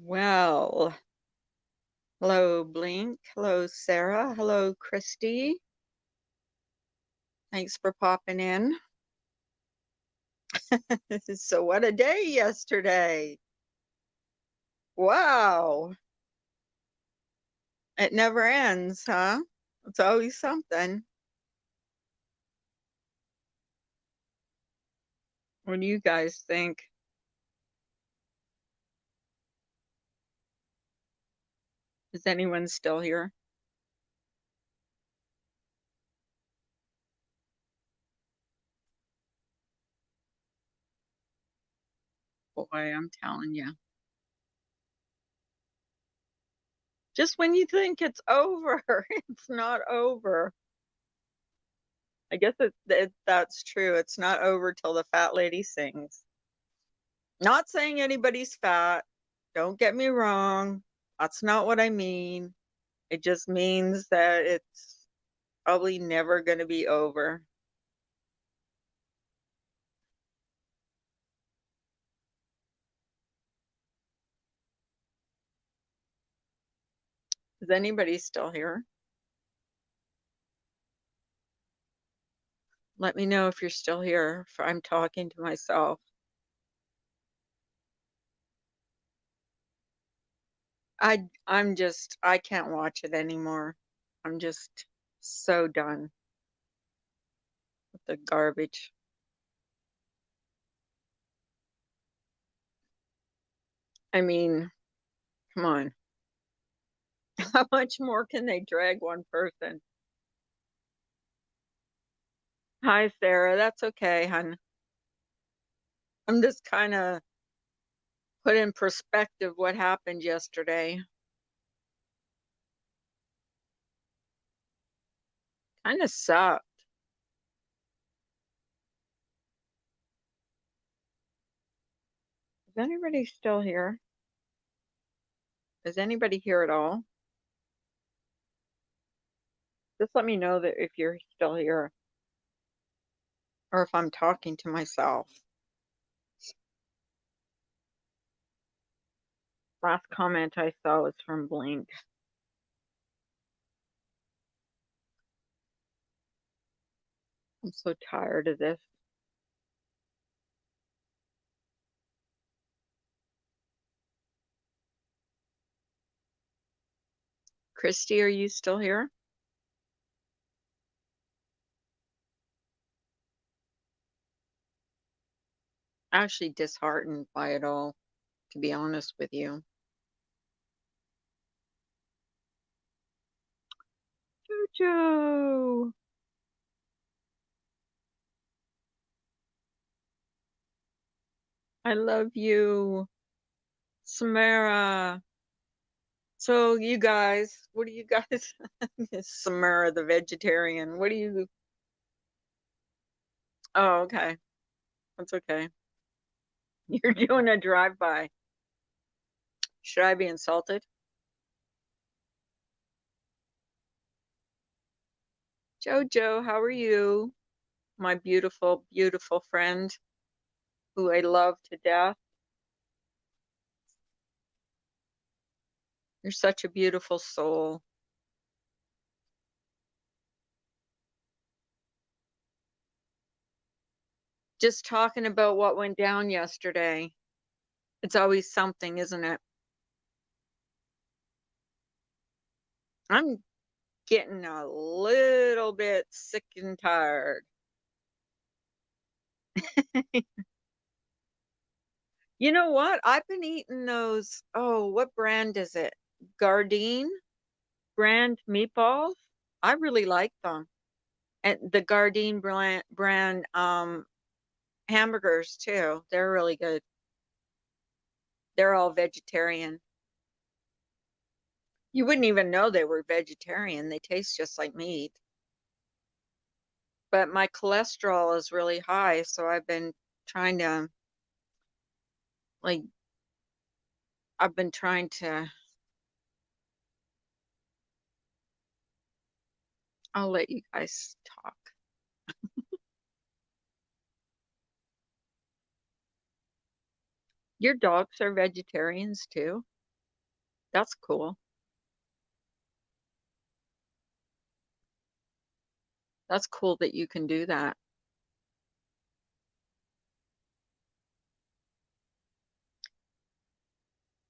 Well, hello, Blink. Hello, Sarah. Hello, Christy. Thanks for popping in. So, what a day yesterday. Wow. It never ends, huh? It's always something. What do you guys think? Is anyone still here? Boy, I'm telling you. Just when you think it's over, it's not over. I guess that's true. It's not over till the fat lady sings. Not saying anybody's fat. Don't get me wrong. That's not what I mean. It just means that it's probably never going to be over. Is anybody still here? Let me know if you're still here. If I'm talking to myself. I can't watch it anymore. I'm just so done with the garbage. I mean, come on. How much more can they drag one person? Hi, Sarah. That's okay, hon. I'm just kind of put in perspective what happened yesterday. Kind of sucked. Is anybody still here? Is anybody here at all? Just let me know that if you're still here or if I'm talking to myself. Last comment I saw was from Blink. I'm so tired of this. Christy, are you still here? Actually disheartened by it all, to be honest with you. Jojo, I love you. Samara. So you guys, what do you guys? Samara the vegetarian. What do you? Oh, okay. That's okay. You're doing a drive-by. Should I be insulted? Jojo, how are you? My beautiful, beautiful friend who I love to death. You're such a beautiful soul. Just talking about what went down yesterday. It's always something, isn't it? I'm getting a little bit sick and tired. You know what? I've been eating those. Oh, what brand is it? Gardein brand meatballs. I really like them. And the Gardein brand hamburgers too. They're really good. They're all vegetarian. You wouldn't even know they were vegetarian. They taste just like meat. But my cholesterol is really high, so I've been trying to like I've been trying to I'll let you guys talk. Your dogs are vegetarians too? That's cool. That's cool that you can do that.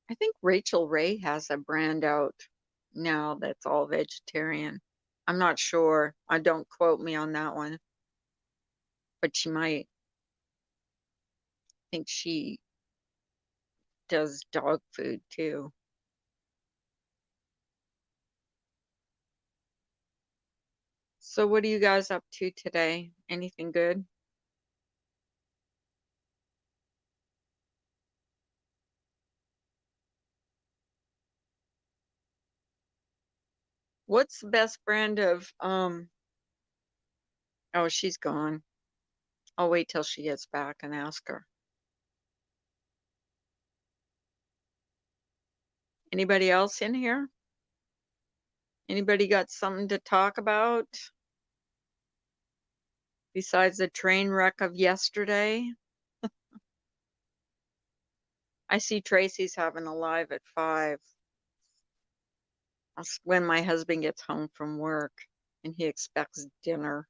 I think Rachel Ray has a brand out now that's all vegetarian. I'm not sure. I don't quote me on that one, but she might think she does dog food too. So what are you guys up to today? Anything good? What's the best brand of oh, she's gone. I'll wait till she gets back and ask her. Anybody else in here? Anybody got something to talk about besides the train wreck of yesterday? I see Tracy's having a live at 5. That's when my husband gets home from work and he expects dinner.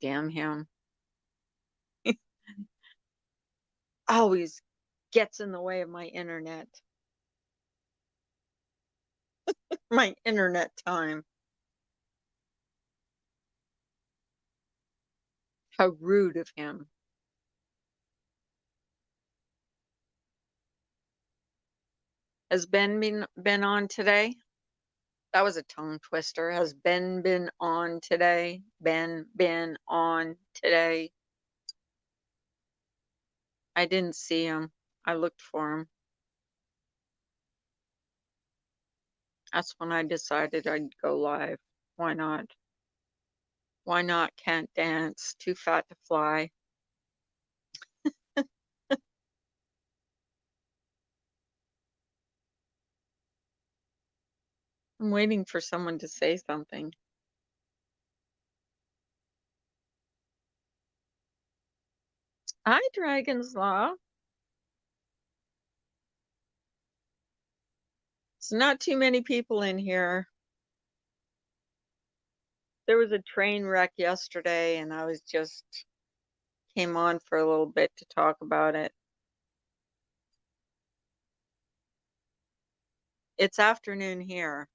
Damn him. Always gets in the way of my internet. My internet time. How rude of him. Has Ben been on today? That was a tongue twister. Has Ben been on today? Ben been on today? I didn't see him. I looked for him. That's when I decided I'd go live. Why not? Why not? Can't dance. Too fat to fly. I'm waiting for someone to say something. Hi, Dragon's Law. It's not too many people in here. There was a train wreck yesterday, and I was just came on for a little bit to talk about it. It's afternoon here.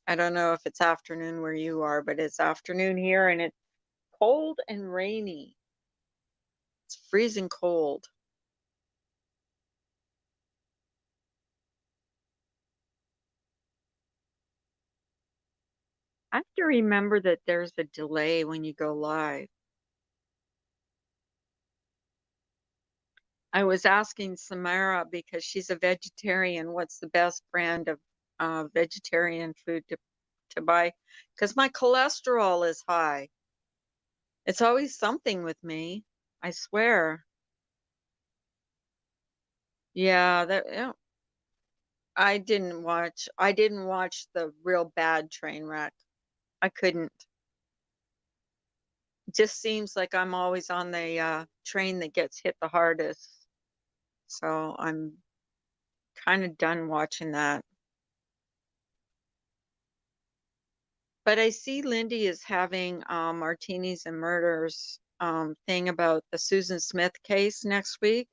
I don't know if it's afternoon where you are, but it's afternoon here, and it's cold and rainy. It's freezing cold. I have to remember that there's a delay when you go live. I was asking Samara because she's a vegetarian, what's the best brand of vegetarian food to buy? Because my cholesterol is high. It's always something with me. I swear. Yeah, that yeah, I didn't watch the real bad train wreck. I couldn't. It just seems like I'm always on the train that gets hit the hardest. So I'm kind of done watching that. But I see Lindy is having Martinis and Murders thing about the Susan Smith case next week,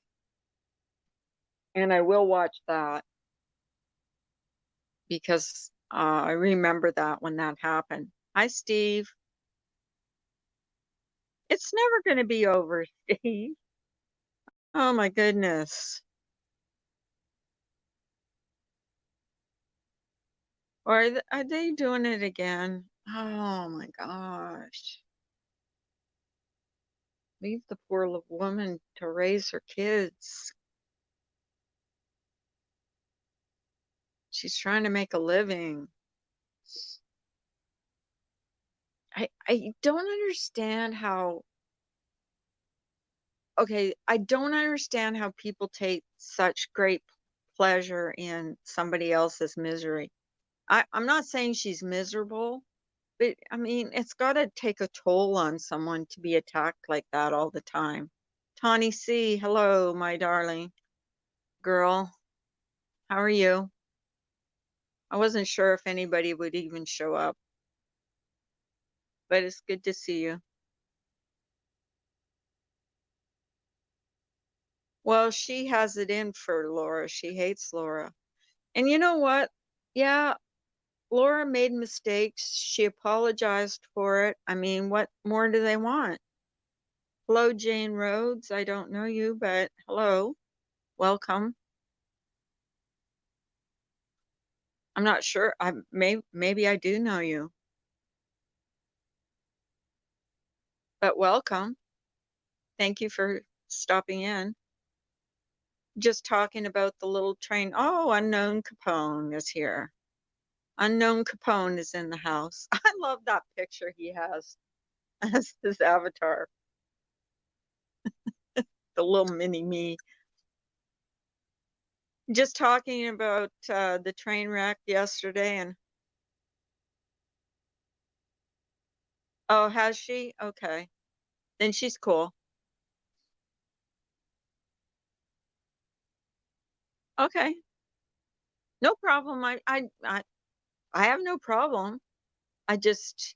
and I will watch that because I remember that when that happened. Hi, Steve. It's never going to be over, Steve. Oh my goodness. Or are they doing it again? Oh my gosh. Leave the poor woman to raise her kids. She's trying to make a living. I don't understand how, okay, I don't understand how people take such great pleasure in somebody else's misery. I'm not saying she's miserable, but I mean, it's got to take a toll on someone to be attacked like that all the time. Tawny C, hello, my darling girl. How are you? I wasn't sure if anybody would even show up, but it's good to see you. Well, she has it in for Laura. She hates Laura. And you know what? Yeah, Laura made mistakes. She apologized for it. I mean, what more do they want? Hello, Jane Rhodes. I don't know you, but hello. Welcome. I'm not sure. Maybe I do know you, but welcome. Thank you for stopping in. Just talking about the little train. Oh, Unknown Capone is here. Unknown Capone is in the house. I love that picture he has as his avatar, the little mini me. Just talking about the train wreck yesterday, and oh, has she? Okay, then she's cool. Okay, no problem. I have no problem. I just,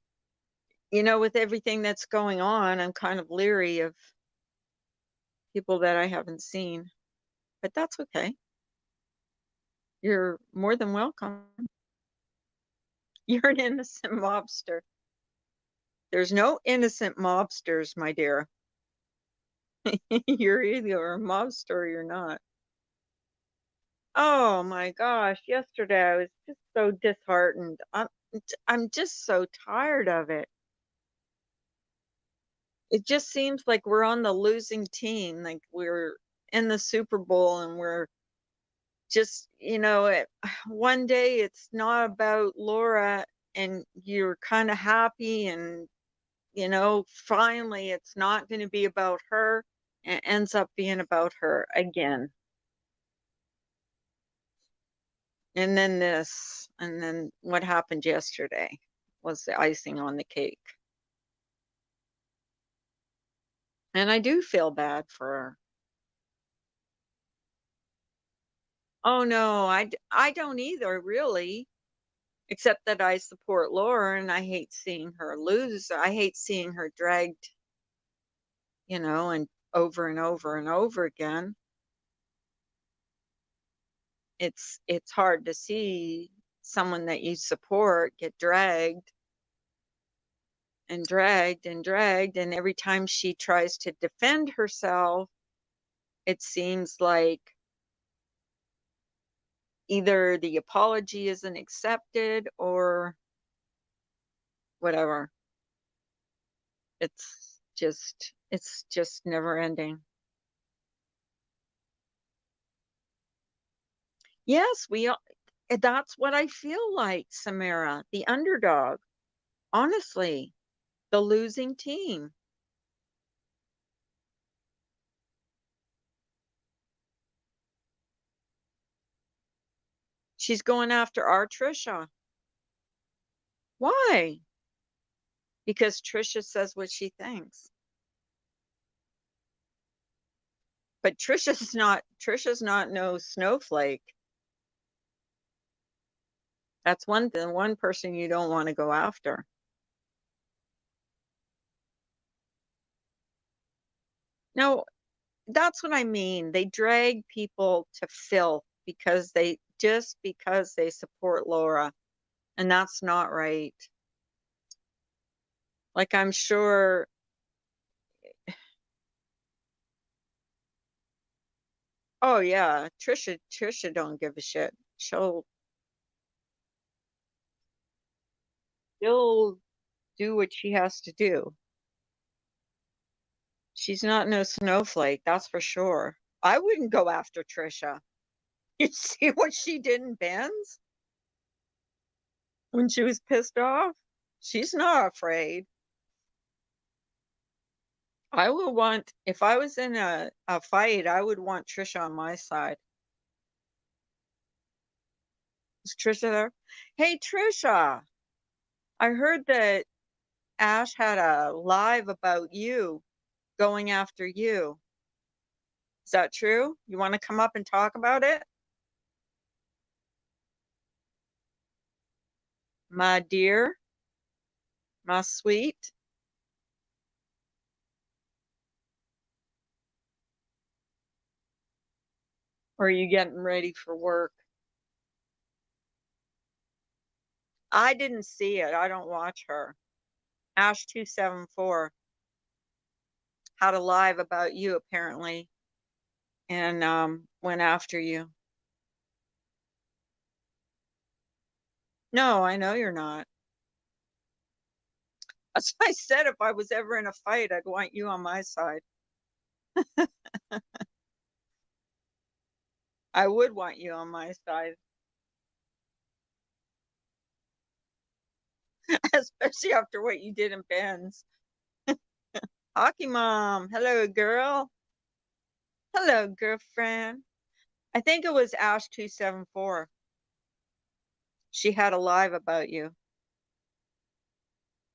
with everything that's going on, I'm kind of leery of people that I haven't seen, but that's okay. You're more than welcome. You're an innocent mobster. There's no innocent mobsters, my dear. You're either a mobster or you're not. Oh my gosh, yesterday I was just so disheartened. I'm just so tired of it. It just seems like we're on the losing team, like we're in the Super Bowl and we're just, one day it's not about Laura and you're kind of happy and finally it's not going to be about her and it ends up being about her again. And then this, and then what happened yesterday was the icing on the cake. And I do feel bad for her. Oh no, I don't either, really, except that I support Laura and I hate seeing her lose. I hate seeing her dragged, and over and over and over again. It's hard to see someone that you support get dragged and dragged and dragged, and every time she tries to defend herself, it seems like either the apology isn't accepted or whatever. It's just never ending. Yes, that's what I feel like, Samara, the underdog. Honestly, the losing team. She's going after our Trisha. Why? Because Trisha says what she thinks. But Trisha's not no snowflake. That's one person you don't want to go after. No, that's what I mean. They drag people to filth because they support Laura, and that's not right. Like I'm sure. Oh yeah, Trisha don't give a shit. She'll do what she has to do. She's not no snowflake, that's for sure. I wouldn't go after Trisha. You see what she did in Ben's when she was pissed off? She's not afraid. If I was in a fight, I would want Trisha on my side. Is Trisha there? Hey, Trisha, I heard that Ash had a live about you going after you. Is that true? You want to come up and talk about it? My dear, my sweet. Or are you getting ready for work? I didn't see it. I don't watch her. Ash274 had a live about you apparently and went after you. No, I know you're not. That's why I said if I was ever in a fight, I'd want you on my side. I would want you on my side, especially after what you did in Ben's. Hockey mom, hello girl. Hello girlfriend. I think it was Ash274. She had a live about you.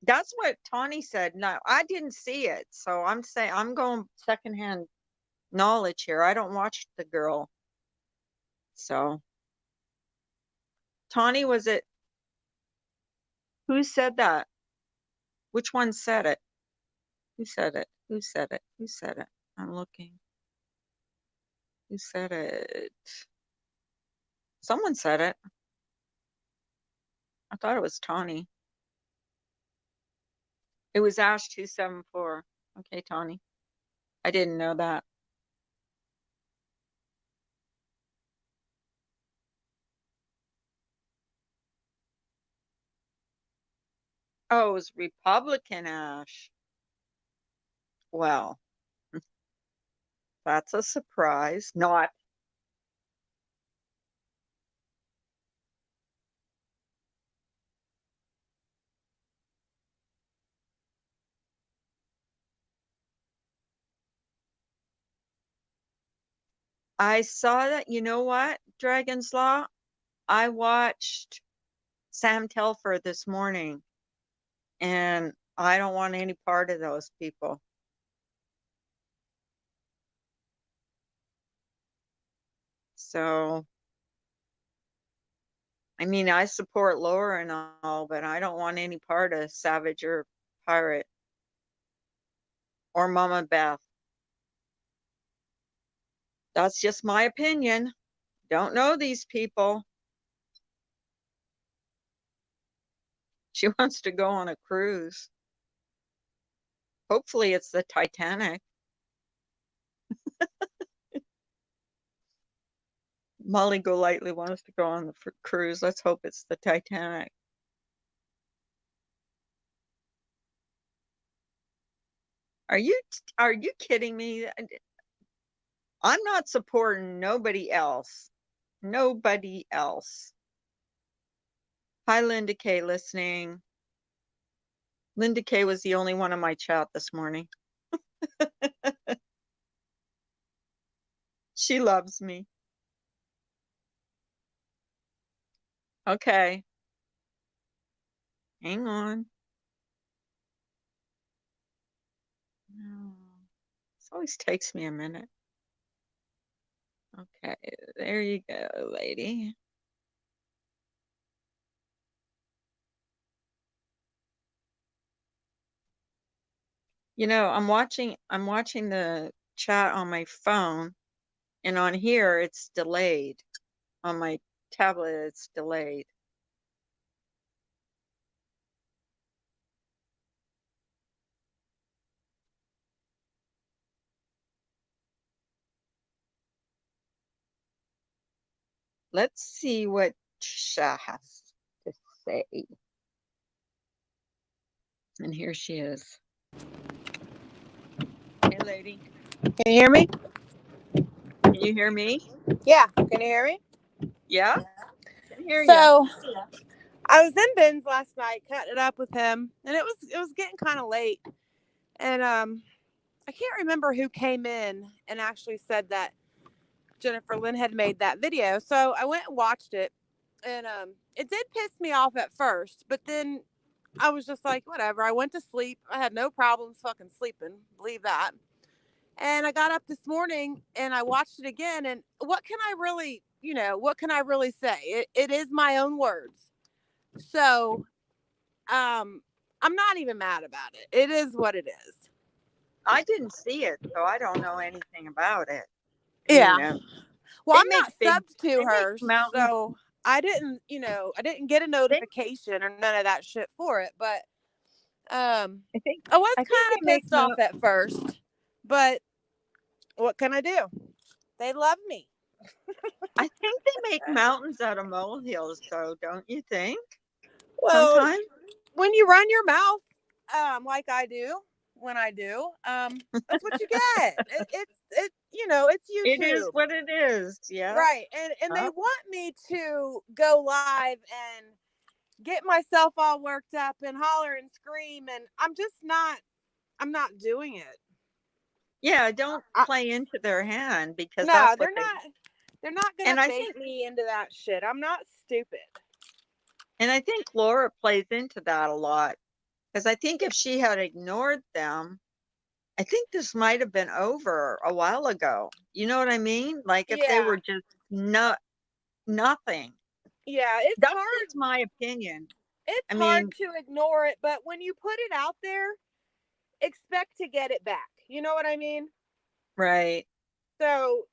That's what Tawny said. No, I didn't see it. So I'm saying I'm going secondhand knowledge here. I don't watch the girl. So Tawny, was it? Who said that? Which one said it? Who said it? Who said it? Who said it? I'm looking. Who said it? Someone said it. I thought it was Tawny. It was Ash274. Okay, Tawny. I didn't know that. Oh, it was Republican Ash. Well, that's a surprise. Not. I saw that. You know what, Dragon's Law? I watched Sam Telfer this morning, and I don't want any part of those people. So, I mean, I support Laura and all, but I don't want any part of Savage or Pirate or Mama Beth. That's just my opinion. Don't know these people. She wants to go on a cruise. Hopefully, it's the Titanic. Molly Golightly wants to go on the cruise. Let's hope it's the Titanic. Are you kidding me? I'm not supporting nobody else. Nobody else. Hi, Linda K listening. Linda K was the only one in my chat this morning. She loves me. Okay. Hang on. No. This always takes me a minute. Okay, there you go, lady. You know, I'm watching the chat on my phone, and on here it's delayed. On my tablet it's delayed. Let's see what Trisha has to say. And here she is. Hey, lady. Can you hear me? Can you hear me? Yeah. Can you hear me? Yeah, I can hear you. So I was in Ben's last night, cutting it up with him, and it was getting kind of late, and I can't remember who came in and actually said that Jennifer Lynn had made that video. So I went and watched it, and it did piss me off at first, but then I was just like, whatever. I went to sleep. I had no problems fucking sleeping. Believe that. And I got up this morning and I watched it again. And what can I really say? It is my own words. So, I'm not even mad about it. It is what it is. I didn't see it, so I don't know anything about it. I mean, Yeah. Well, they I'm make not big, subbed to they make her, mountains. so I didn't get a They, notification or none of that shit for it. But I think, I was I think kind they of make pissed off at first. But what can I do? They love me. I think they make mountains out of molehills, though, don't you think? Well, Sometimes, when you run your mouth, like I do, when I do, that's what you get. It's it is YouTube, what it is. Yeah. right? And they Uh, want me to go live and get myself all worked up and holler and scream, and I'm just not. I'm not doing it. yeah, don't I, play into their hand because no, that's what they're they, not. They're not gonna and I bait think, me into that shit. I'm not stupid. and I think Laura plays into that a lot because I think if she had ignored them, I think this might have been over a while ago. You know what I mean? Like if they Yeah, were just not nothing. yeah. It's That's hard. just my opinion. It's I hard mean, to ignore it, but when you put it out there, expect to get it back. You know what I mean? right. So,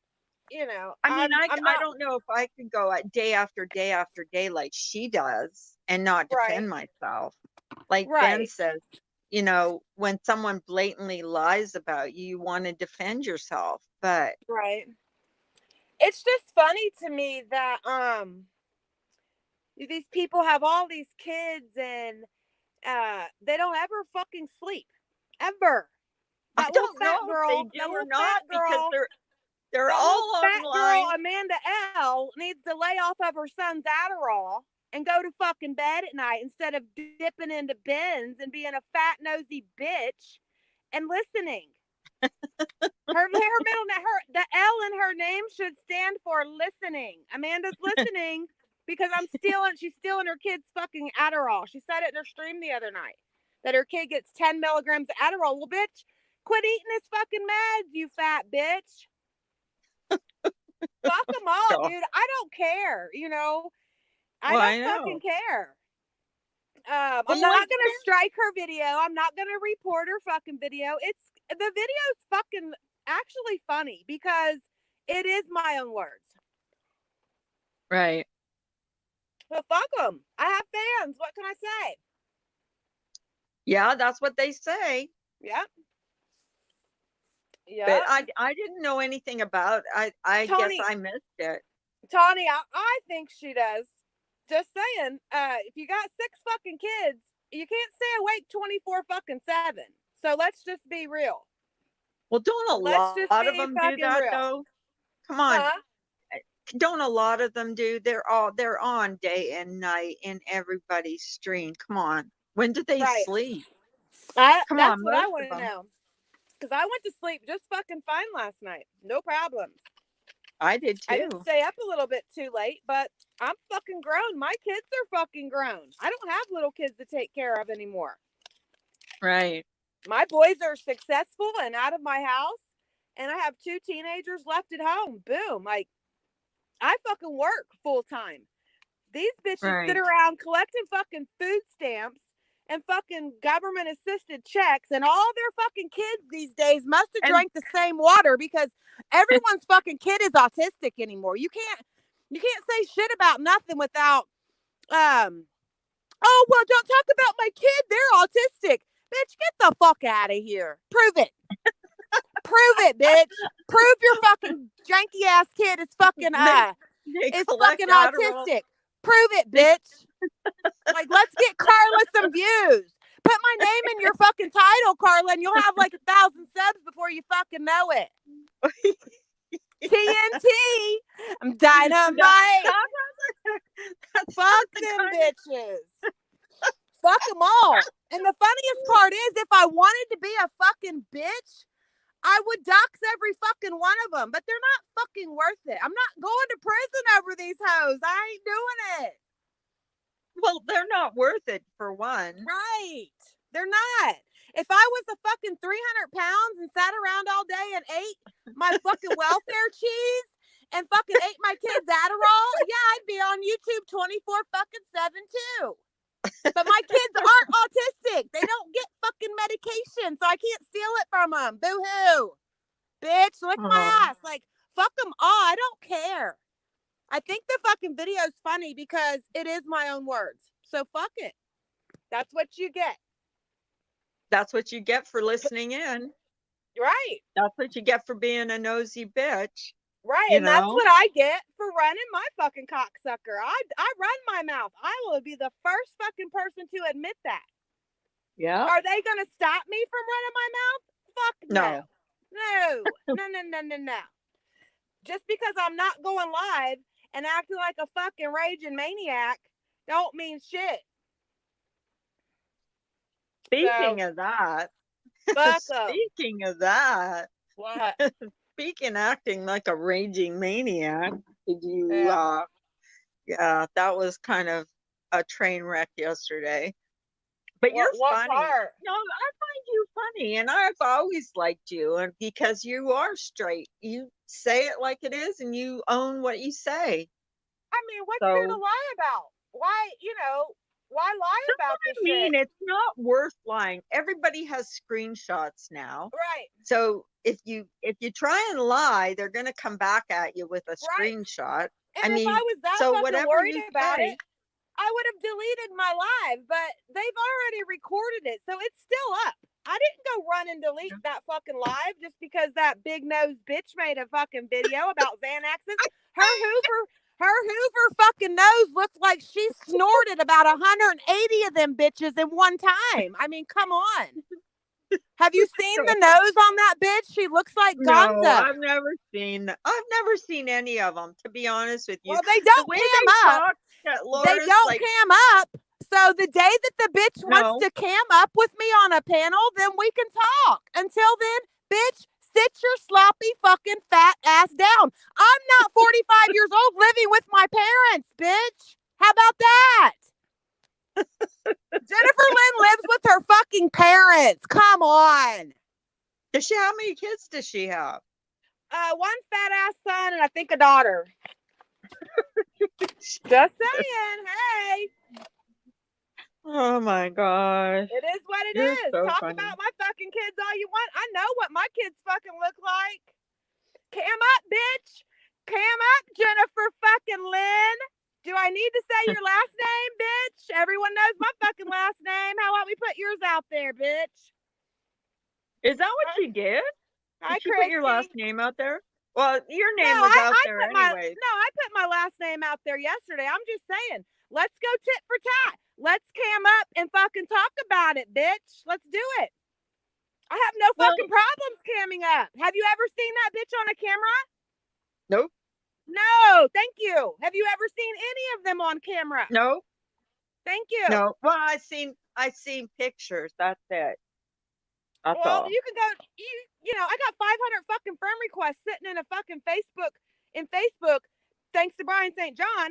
I mean, I'm I not don't know if I could go at day after day after day like she does and not right. defend myself. Like Ben Right. says, when someone blatantly lies about you, you want to defend yourself. But Right. It's just funny to me that these people have all these kids and they don't ever fucking sleep. Ever. I don't know if they do That or little not fat because girl, they're that little all fat girl, online. Amanda L, needs to lay off of her son's Adderall and go to fucking bed at night instead of dipping into bins and being a fat nosy bitch and listening. Her middle name, the L in her name should stand for listening. Amanda's listening because she's stealing her kid's fucking Adderall. She said it in her stream the other night that her kid gets 10 milligrams of Adderall. Well, bitch, quit eating his fucking meds, you fat bitch. Fuck them all, So, dude. I don't care. I well, don't I fucking know. care. I'm Well, not it's gonna strike her video. I'm not gonna report her fucking video. The video's fucking actually funny because it is my own words. right. So fuck them. I have fans. What can I say? Yeah, that's what they say. Yep. But Yep. I didn't know anything about. I guess Tony, I missed it. Tony, I think she does. Just saying. If you got 6 fucking kids, you can't stay awake 24 fucking 7. So let's just be real. Well, don't a Let's just lot of be them do fucking that real. though? Come on, Huh? don't a lot of them do? They're on day and night in everybody's stream. Come on, when do they Right. sleep? Come That's on, what I most want of to them. know. Because I went to sleep just fucking fine last night. No problems. I did I did too. stay up a little bit too late, but I'm fucking grown. My kids are fucking grown. I don't have little kids to take care of anymore. Right. My boys are successful and out of my house, and I have 2 teenagers left at home. Boom. Like, I fucking work full time. These bitches sit Right. around collecting fucking food stamps and fucking government assisted checks, and all their fucking kids these days must have And drank the same water because everyone's fucking kid is autistic anymore. You can't say shit about nothing without oh well, don't talk about my kid, they're autistic. Bitch, get the fuck out of here. Prove it. Prove it, bitch. Prove your fucking janky ass kid is fucking they is collect fucking Adderall. autistic. Prove it, They bitch. Like, let's get Carla some views. Put my name in your fucking title, Carla, and you'll have like 1,000 subs before you fucking know it. TNT. I'm dynamite. that's Fuck the them kind of bitches. Fuck them all. And the funniest part is, if I wanted to be a fucking bitch, I would dox every fucking one of them. But they're not fucking worth it. I'm not going to prison over these hoes. I ain't doing it. well, they're not worth it for one. Right. They're not. If I was a fucking 300 pounds and sat around all day and ate my fucking welfare cheese and fucking ate my kids Adderall, yeah, I'd be on YouTube 24 fucking 7 too. But my kids aren't autistic. They don't get fucking medication, so I can't steal it from them. Boo hoo. Bitch, lick Oh, my ass. Like, fuck them all. I don't care. I think the fucking video is funny because it is my own words. So fuck it. That's what you get. that's what you get for listening in. Right. That's what you get for being a nosy bitch, Right. you And that's know? what I get for running my fucking cocksucker. I run my mouth. I will be the first fucking person to admit that. Yeah. Are they going to stop me from running my mouth? Fuck no. No. No. No, no, no, no, no. Just because I'm not going live and acting like a fucking raging maniac don't mean shit. So, Speaking of that, fuck them. speaking of that, What? speaking acting like a raging maniac, did you Yeah. yeah, that was kind of a train wreck yesterday. But you're What funny. part? No, I find you funny, and I've always liked you, and because you are straight, you say it like it is, and you own what you say. I mean, what's there to So, lie about? Why, why lie about this I shit? mean, it's not worth lying. Everybody has screenshots now. Right. So if you try and lie, they're going to come back at you with a Right. screenshot. And I if I mean, was that so fucking whatever worried you about it, say, I would have deleted my live, but they've already recorded it, so it's still up. I didn't go run and delete that fucking live just because that big nosed bitch made a fucking video about Xanaxes. Her Hoover fucking nose looked like she snorted about 180 of them bitches in one time. I mean, come on. Have you seen the nose on that bitch? She looks like no, Gonzo. I've never seen any of them, to be honest with you. Well, they The don't way cam they up. talk at They Laura's, don't like, cam up. So the day that the bitch wants no, to cam up with me on a panel, then we can talk. Until then, bitch, sit your sloppy fucking fat ass down. I'm not 45 years old living with my parents, bitch. How about that? Jennifer Lynn lives with her fucking parents. Come on. how many kids does she have? One fat ass son and I think a daughter. Just saying. Hey. Oh my gosh. It is what it You're is. so Talk funny. about my fucking kids all you want. I know what my kids fucking look like. Cam up, bitch. Cam up, Jennifer fucking Lynn. Do I need to say your last name, bitch? Everyone knows my fucking last name. How about we put yours out there, bitch? Is that what Hi, she did? hi Did she put your last Christy. name out there? Well, your No, name was out I there put my anyways. no, I put my last name out there yesterday. I'm just saying, let's go tit for tat. Let's cam up and fucking talk about it, bitch. Let's do it. I have no Well, fucking problems camming up. Have you ever seen that bitch on a camera? nope, No, thank you. Have you ever seen any of them on camera? nope, Thank you. no. Well, I seen pictures. That's it. That's Well, all. you can go. I got 500 fucking friend requests sitting in a fucking Facebook. Thanks to Brian St. John.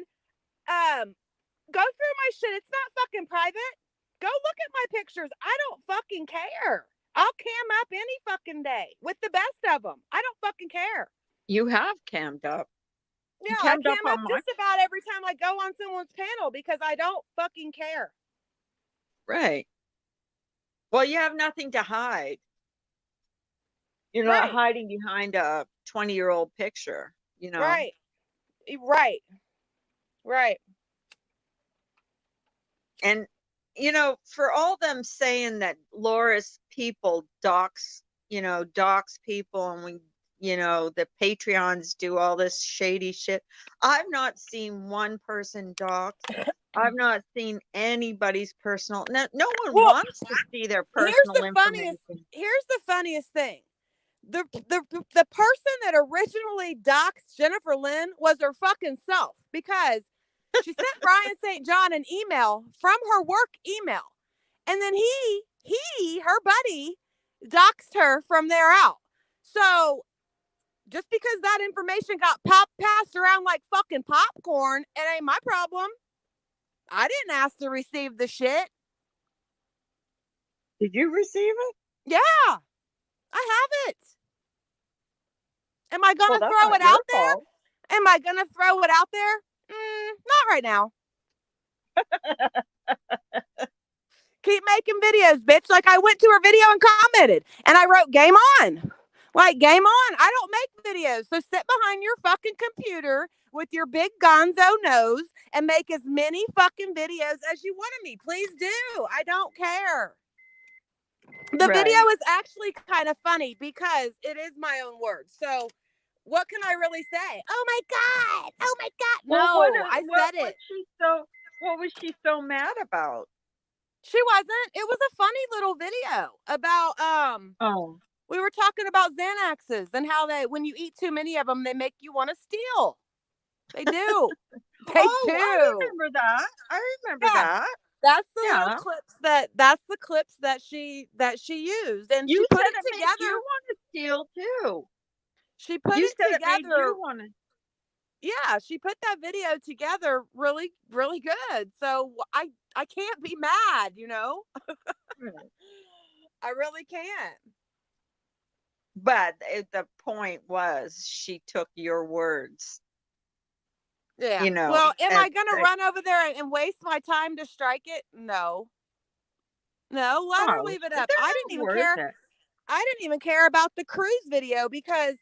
Go through my shit. It's not fucking private. Go look at my pictures. I don't fucking care. I'll cam up any fucking day with the best of them. I don't fucking care. You have cammed up. You Yeah, I cammed up cam up on my just about every time I go on someone's panel because I don't fucking care. right. Well, you have nothing to hide. You're not Right, hiding behind a 20-year-old picture, you know. right, right, right. And for all them saying that Laura's people dox people, and the Patreons do all this shady shit. I've not seen one person dox. I've not seen anybody's personal. No one Well, wants to see their here's personal the funniest. information. Here's the funniest thing. The person that originally doxed Jennifer Lynn was her fucking self because she sent Brian St. John an email from her work email. And then her buddy, doxed her from there out. So just because that information got passed around like fucking popcorn, it ain't my problem. I didn't ask to receive the shit. Did you receive it? Yeah, I have it. Am I Well, gonna that's throw not it your out there? fault. Am I gonna throw it out there? Not right now. Keep making videos, bitch. Like I went to her video and commented and I wrote game on. Like game on. I don't make videos. So sit behind your fucking computer with your big gonzo nose and make as many fucking videos as you want of me. Please do. I don't care. The video Right. is actually kind of funny because it is my own words. So what can I really say? Oh my God. Oh my God. Well, No, I what said was it. she so what was she so mad about? She wasn't. It was a funny little video about Oh. we were talking about Xanaxes and how they when you eat too many of them they make you want to steal. They do. They Oh, I do. remember that. I remember Yeah. that. That's the little Yeah. clips that's the clips that she used and You she put said it it made you together. want to steal too. She put You it said it made together. you want to. Yeah, she put that video together really really good. So I can't be mad, you know? I really can't. But the point was she took your words, Yeah. Well, am and I going to run over there and waste my time to strike it? No. No, let her oh, leave it they're up. I didn't not even worth care. it. I didn't even care about the cruise video because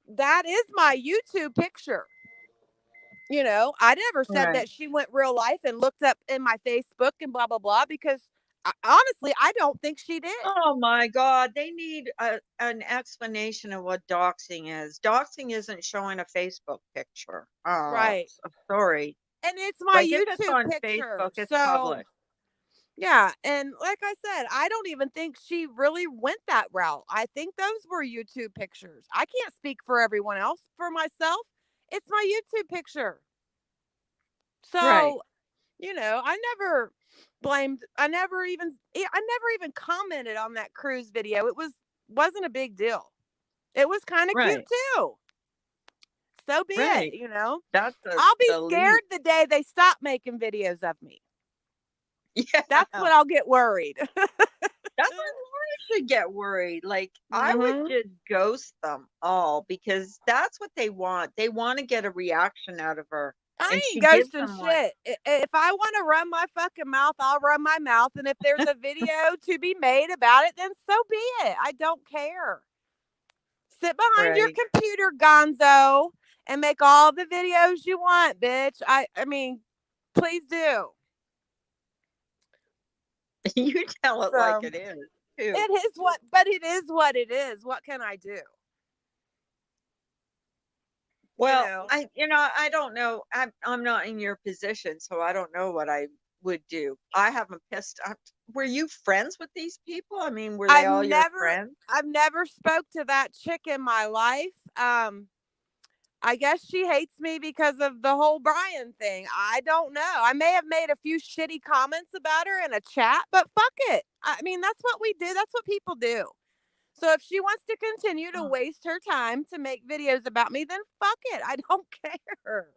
that is my YouTube picture. I never said Right. that she went real life and looked up in my Facebook and blah, blah, blah, because honestly, I don't think she did. Oh my God, they need an explanation of what doxing is. Doxing isn't showing a Facebook picture. Oh, Right. sorry. And it's my Like if it's YouTube on picture. Facebook, it's So, public. yeah. And like I said, I don't even think she really went that route. I think those were YouTube pictures. I can't speak for everyone else. For myself, it's my YouTube picture. Right. So, I never even commented on that cruise video. Wasn't a big deal. It was kind of cute Right. too. So be it, Right. That's I'll be the scared least. the day they stop making videos of me. That's Yeah. when I'll get worried. That's when Lori should get worried. Like I would Mhm. just ghost them all because that's what they want. They want to get a reaction out of her. I And she ain't gives ghosting them one. shit. If I want to run my fucking mouth, I'll run my mouth. And if there's a video to be made about it, then so be it. I don't care. Sit behind your Right. computer, Gonzo, and make all the videos you want, bitch. I mean, please do. You tell it like So it is, too. it is but it is what it is. What can I do? You Well, know, I don't know. I'm not in your position, so I don't know what I would do. I haven't pissed. Were you friends with these people? I mean, were they I've all your never, friends? I've never spoke to that chick in my life. I guess she hates me because of the whole Brian thing. I don't know. I may have made a few shitty comments about her in a chat, but fuck it. I mean, that's what we do. That's what people do. So if she wants to continue to Oh, waste her time to make videos about me, then fuck it. I don't care.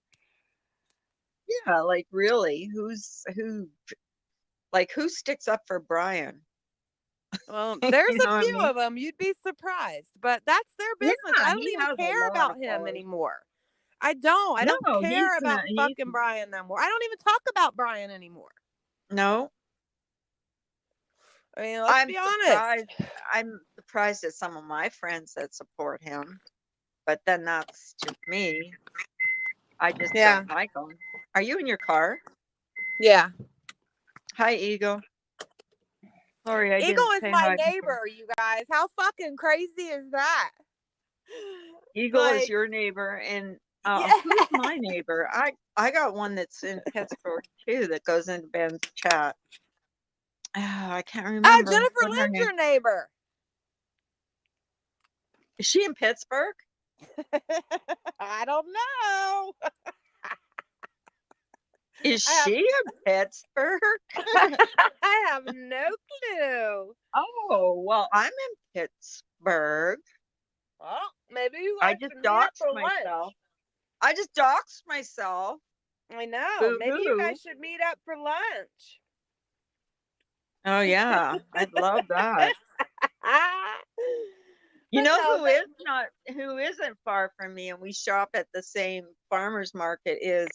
yeah, like really, who sticks up for Brian? Well, there's You know a what I few mean? of them. You'd be surprised, but that's their business. Yeah, I don't he even has a care lot of about him followers. anymore. I don't. I don't No, he's care about not. He's fucking Brian no more. I don't even talk about Brian anymore. no. I mean, let's I'm be honest. surprised. I'm surprised at some of my friends that support him, but then that's just me. I just Yeah. don't like him. Are you in your car? Yeah. Hi, Eagle. Sorry, I Eagle didn't is say my hi before. neighbor, you guys. How fucking crazy is that? Eagle is Like, your neighbor, and yeah. who's my neighbor? I got one that's in Pittsburgh too that goes into Ben's chat. I can't Oh, remember Jennifer what her Lynn's name. your neighbor. Is she in Pittsburgh? I don't know. Is I have she in Pittsburgh? I have no clue. Oh, well, I'm in Pittsburgh. Well, maybe you I guys just should meet up doxed for myself. lunch. I just doxed myself. I know. Boo Maybe you hoo. guys should meet up for lunch. Oh yeah, I'd love that. You But know no, who isn't far from me and we shop at the same farmers market is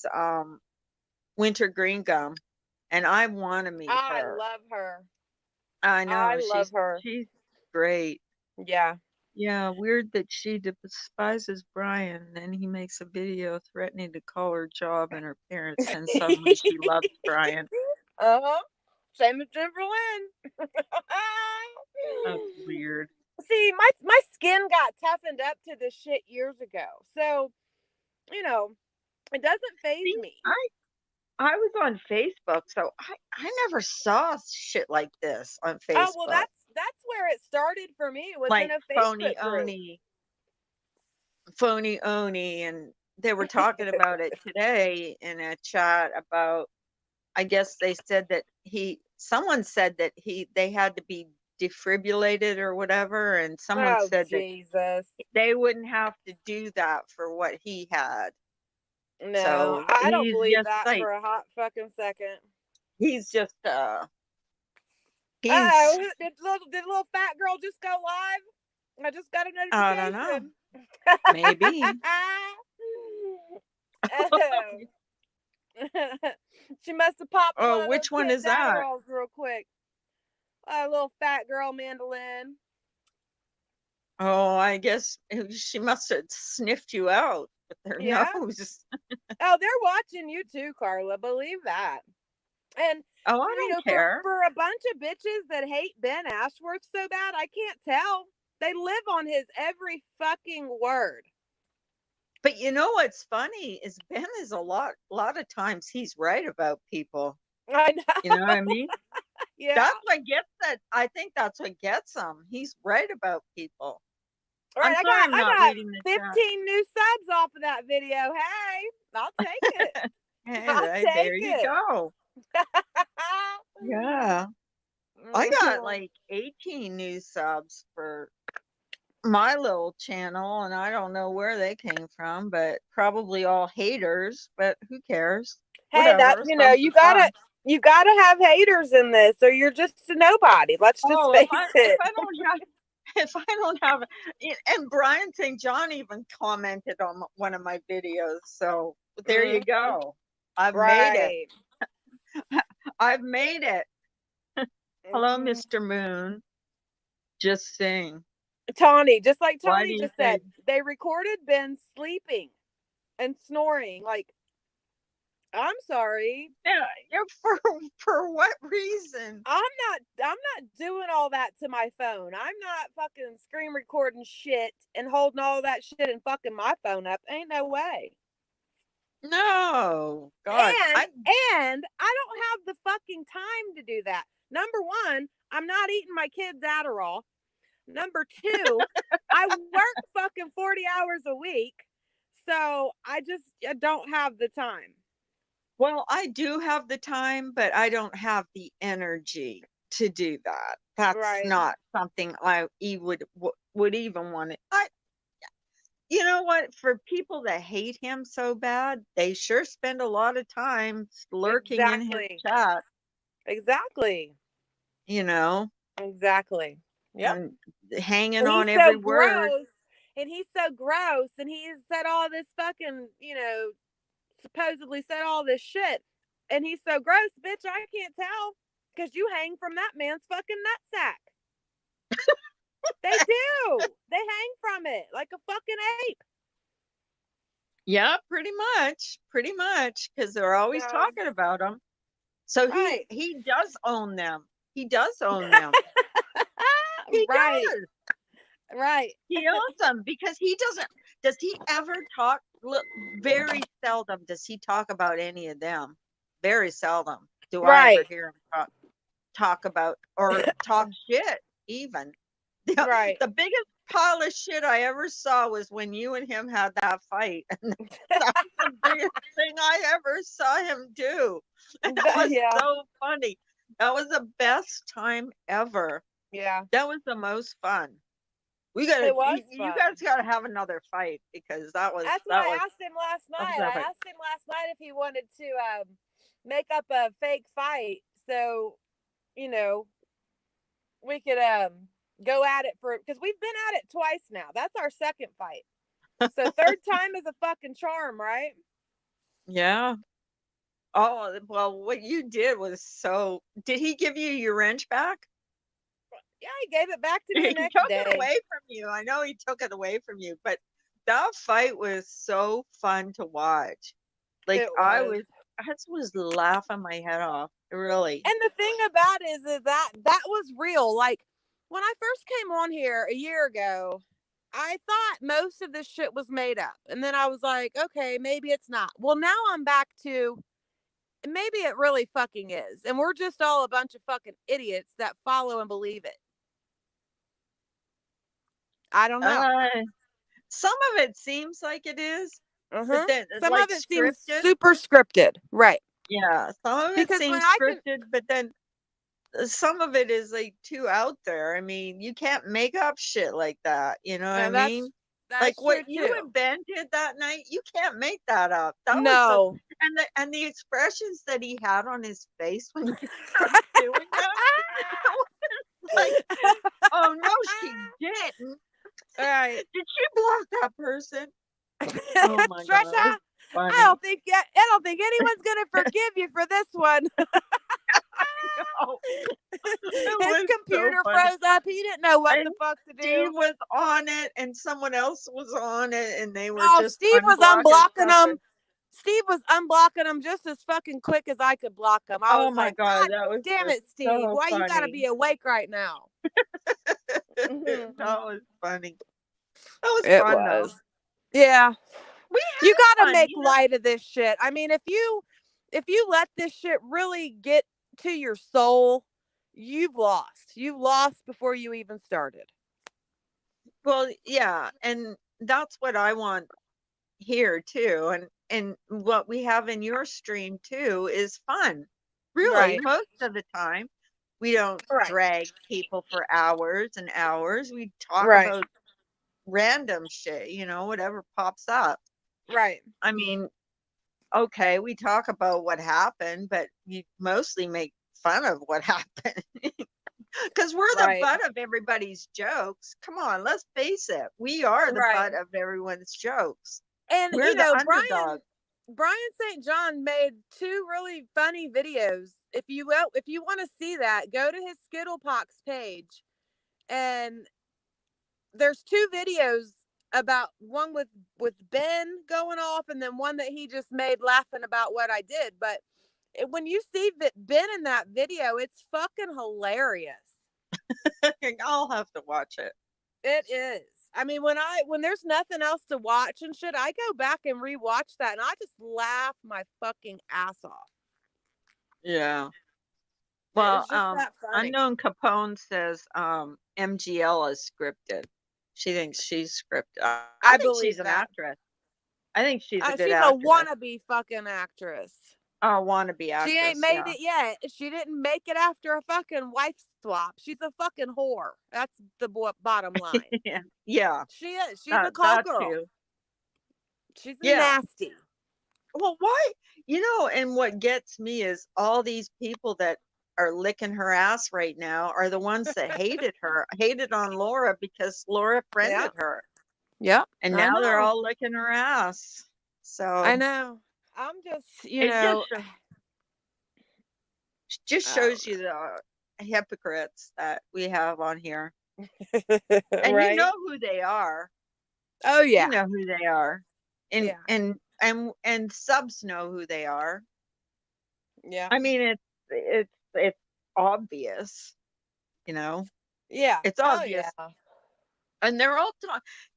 Winter Green Gum. and I want to meet I her. love her. I I know love her. she's great. Yeah. Yeah, weird that she despises Brian, and he makes a video threatening to call her job and her parents, and suddenly she loves Brian. Uh-huh. Same as Jennifer Lynn. That's weird. See, my skin got toughened up to this shit years ago. So, you know, it doesn't phase See, me. I was on Facebook, so I never saw shit like this on Oh, well, Facebook. that's where it started for me, was in Like a phony Facebook group. oni, phony oni, and they were talking about it today in a chat about, I guess they said that someone said that they had to be defibrillated or whatever, and someone Oh, said that Jesus. they wouldn't have to do that for what he had. No, So I don't believe that for a hot fucking second. he's just he's Oh, did little fat girl just go live? I just got a I don't know. notification. Maybe. Oh. She must have popped Oh, one of those which one kids' is that? Adderalls real quick. A little fat girl mandolin. Oh, I guess she must have sniffed you out with their Yeah. nose. Oh, they're watching you too, Carla. Believe that. And Oh, I for don't care. for a bunch of bitches that hate Ben Ashworth so bad, I can't tell. They live on his every fucking word. But you know what's funny is Ben is a lot of times he's right about people. I You know know. what I mean? Yeah. That's what gets that. I think that's what gets him. He's right about people. All right, I'm sorry I'm I not got reading the chat. 15 new subs off of that video. Hey, I'll take it. I'll Hey, take there you it. go. Yeah. I got like 18 new subs for my little channel, and I don't know where they came from, but probably all haters, but who cares? Hey, that Whatever, some fun. you gotta have haters in this, or you're just a nobody. Let's just Oh, face if it. I don't have if I don't have and Brian St. John even commented on one of my videos, so there you Mm-hmm. go. I've made it. Right. I've made it. Hello, Mm-hmm. Mr. Moon. Just sing. Tawny, just like Why do Tawny you just said, think? they recorded Ben sleeping and snoring. Like, I'm sorry. Yeah, yeah, for what reason? I'm not doing all that to my phone. I'm not fucking screen recording shit and holding all that shit and fucking my phone up. Ain't no way. No, God, And I don't have the fucking time to do that. Number one, I'm not eating my kids Adderall. Number two, I work fucking 40 hours a week. So I don't have the time. well, I do have the time, but I don't have the energy to do that. That's Right. not something would even want to. You know what? For people that hate him so bad, they sure spend a lot of time lurking in his Exactly. chat. Exactly. You know, Exactly. Yep. and hanging And on he's every so word. gross. And he's so gross. And he's said all this fucking, supposedly said all this shit. And he's so gross, bitch, I can't tell. Because you hang from that man's fucking nutsack. They do. They hang from it like a fucking ape. Yeah, pretty much, because they're always So, talking about him. So right. he does own them. He does own them. He Right. does. Right. He owns them because he doesn't. Does he ever talk? Look, very seldom does he talk about any of them. Very seldom do I ever Right. hear him talk about or talk shit even. The, Right. the biggest pile of shit I ever saw was when you and him had that fight. And that was the biggest thing I ever saw him do. And that was Yeah. so funny. That was the best time ever. Yeah. That was the most fun. It was You fun. guys gotta have another fight because That's what I asked him last that was night. I epic. asked him last night if he wanted to make up a fake fight so, you know, we could go at it for, because we've been at it twice now. That's our second fight. So third time is a fucking charm, right? Yeah. Oh, well, what you did was so. Did he give you your wrench back? Yeah, he gave it back to me He the next took it day. away from you. I know he took it away from you, but that fight was so fun to watch. Like It was. I was laughing my head off. Really. And the thing about it is that that was real. Like when I first came on here a year ago, I thought most of this shit was made up. And then I was like, okay, maybe it's not. Well, now I'm back to maybe it really fucking is. And we're just all a bunch of fucking idiots that follow and believe it. I don't know. Uh, some of it seems like it is, but Uh-huh. then it's Some like of it seems scripted. super scripted. Right. Yeah, some of it Because when seems I can scripted, but then some of it is like too out there. I mean, you can't make up shit like that. You know what I and mean? Like that's what true you too. and Ben did that night, you can't make that up. That was so, No. and the expressions that he had on his face when you started doing that, it was like, oh no, she didn't. All right. Did she block that person? Oh my god, Trisha, that was I funny. don't think anyone's gonna forgive you for this one. Oh, it His was so computer funny. froze up. He didn't know what And the fuck to Steve do. was on it and someone else was on it and they were Oh, just Steve was unblocking unblocking stuff. them. Steve was unblocking them just as fucking quick as I could block them. I Oh was my like, god, God that was damn just it, Steve. so Why you gotta funny. be awake right now? That was funny. That was It fun though. was. Yeah. We You had gotta fun, make light of this shit. I mean, if you let this shit really get to your soul, you've lost. You've lost before you even started. Well, yeah, and that's what I want here too. And what we have in your stream too is fun. Really, Right. most of the time, we don't Right. drag people for hours and hours. We talk Right. about random shit, whatever pops up. Right. I mean, okay, we talk about what happened, but you mostly make fun of what happened because we're the Right. butt of everybody's jokes. Come on, let's face it. We are the Right. butt of everyone's jokes. And We're the underdog. Brian St. John made two really funny videos. If you want to see that, go to his Skittlepox page, and there's two videos about one with Ben going off, and then one that he just made laughing about what I did. But when you see Ben in that video, it's fucking hilarious. I'll have to watch it. It is. I mean, when there's nothing else to watch and shit, I go back and rewatch that, and I just laugh my fucking ass off. Yeah. It Well, was just that funny. Unknown Capone says MGL is scripted. She thinks she's scripted. I I think she's believe an that. actress. I think she's a good She's a actress. wannabe fucking actress. Oh, wannabe She ain't actress, made yeah. it yet. She didn't make it after a fucking wife swap. She's a fucking whore. That's the bottom line. Yeah. Yeah. She is. She's a call That girl. too. She's Yeah. nasty. Well, why? And what gets me is all these people that are licking her ass right now are the ones that hated on Laura because Laura Yeah. friended her. Yep. And I now they're know. all licking her ass. I So know. I'm just, it just oh, shows you the hypocrites that we have on here. And you right? know who they are. Oh You yeah. know who they are. And Yeah. and subs know who they are. Yeah. I mean, it's obvious, you know. Yeah. It's Oh yeah. obvious. And they're all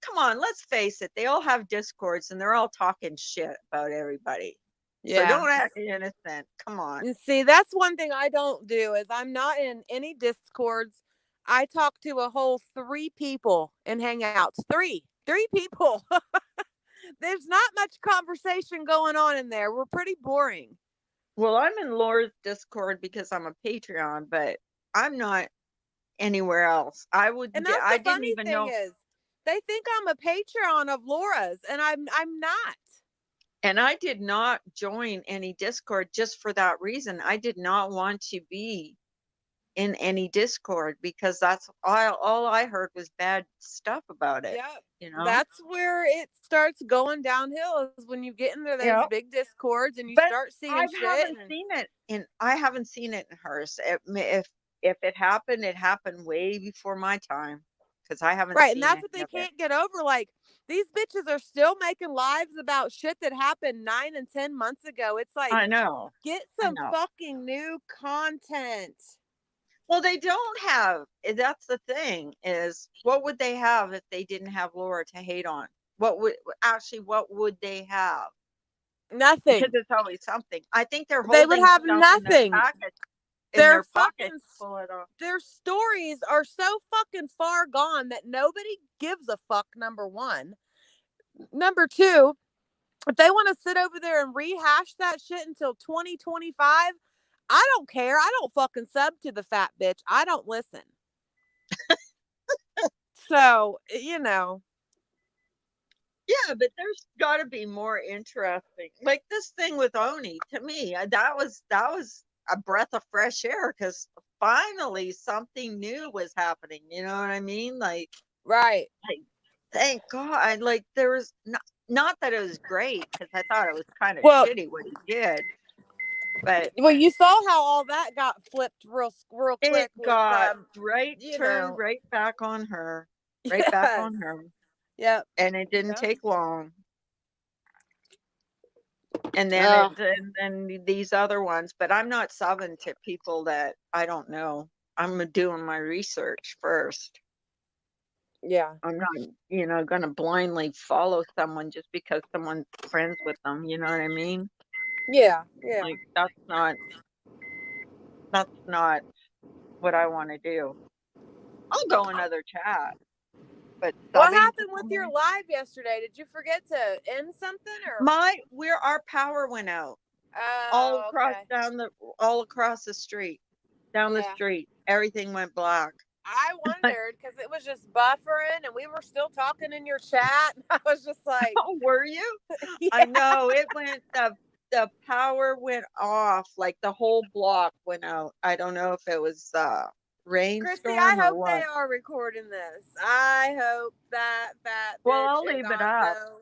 come on, let's face it. They all have discords and they're all talking shit about everybody. So Yeah. don't act innocent. Come on. And see, that's one thing I don't do is I'm not in any discords. I talk to a whole three people in hangouts. Three people. There's not much conversation going on in there. We're pretty boring. Well, I'm in Laura's Discord because I'm a Patreon, but I'm not anywhere else. And that's I the didn't funny even thing know. is they think I'm a Patreon of Laura's, and I'm not. And I did not join any Discord just for that reason. I did not want to be in any Discord because that's all I heard was bad stuff about it, Yep. you know? That's where it starts going downhill is when you get into those Yeah. big discords and you But start seeing I shit haven't and seen it in hers. If it happened, it happened way before my time because I haven't right, and seen that's what any they of it. can't get over. Like these bitches are still making lives about shit that happened 9 and 10 months ago. It's like I know. get I some know. fucking new content. Well, they don't have that's the thing is what would they have if they didn't have Laura to hate on? What would they have? Because Nothing. it's always something. I think they're They would holding have stuff nothing. in Their their pockets fucking to pull it off. their stories are so fucking far gone that nobody gives a fuck. Number one. Number two, if they want to sit over there and rehash that shit until 2025, I don't care. I don't fucking sub to the fat bitch. I don't listen. So, Yeah, but there's got to be more interesting. Like this thing with Oni, to me, that was a breath of fresh air because finally something new was happening. You know what I mean? right. Like thank God. Like there was not that it was great because I thought it was kind of Well, shitty what he did, but you saw how all that got flipped real it quick with got turned right back on her, right back yes. on her, Yep. and it didn't Yep. take long. And then Oh, these other ones, but I'm not subbing to people that I don't know. I'm doing my research first. yeah. I'm not, gonna blindly follow someone just because someone's friends with them. You know what I mean? Yeah. Yeah. Like that's not what I want to do. I'll go another chat, but What subbing to happened with your somebody. live yesterday? Did you forget to end something or? Where our power went out all Oh, across okay. all across the street, down the Yeah. street. Everything went black. I wondered because it was just buffering and we were still talking in your chat. I was just like, Oh, were you? I yeah. know it went the power went off, like the whole block went out. I don't know if it was Christy, I rainstorm or hope they what. are recording this. I hope that fat Well, bitch I'll and leave it up. Gonzo.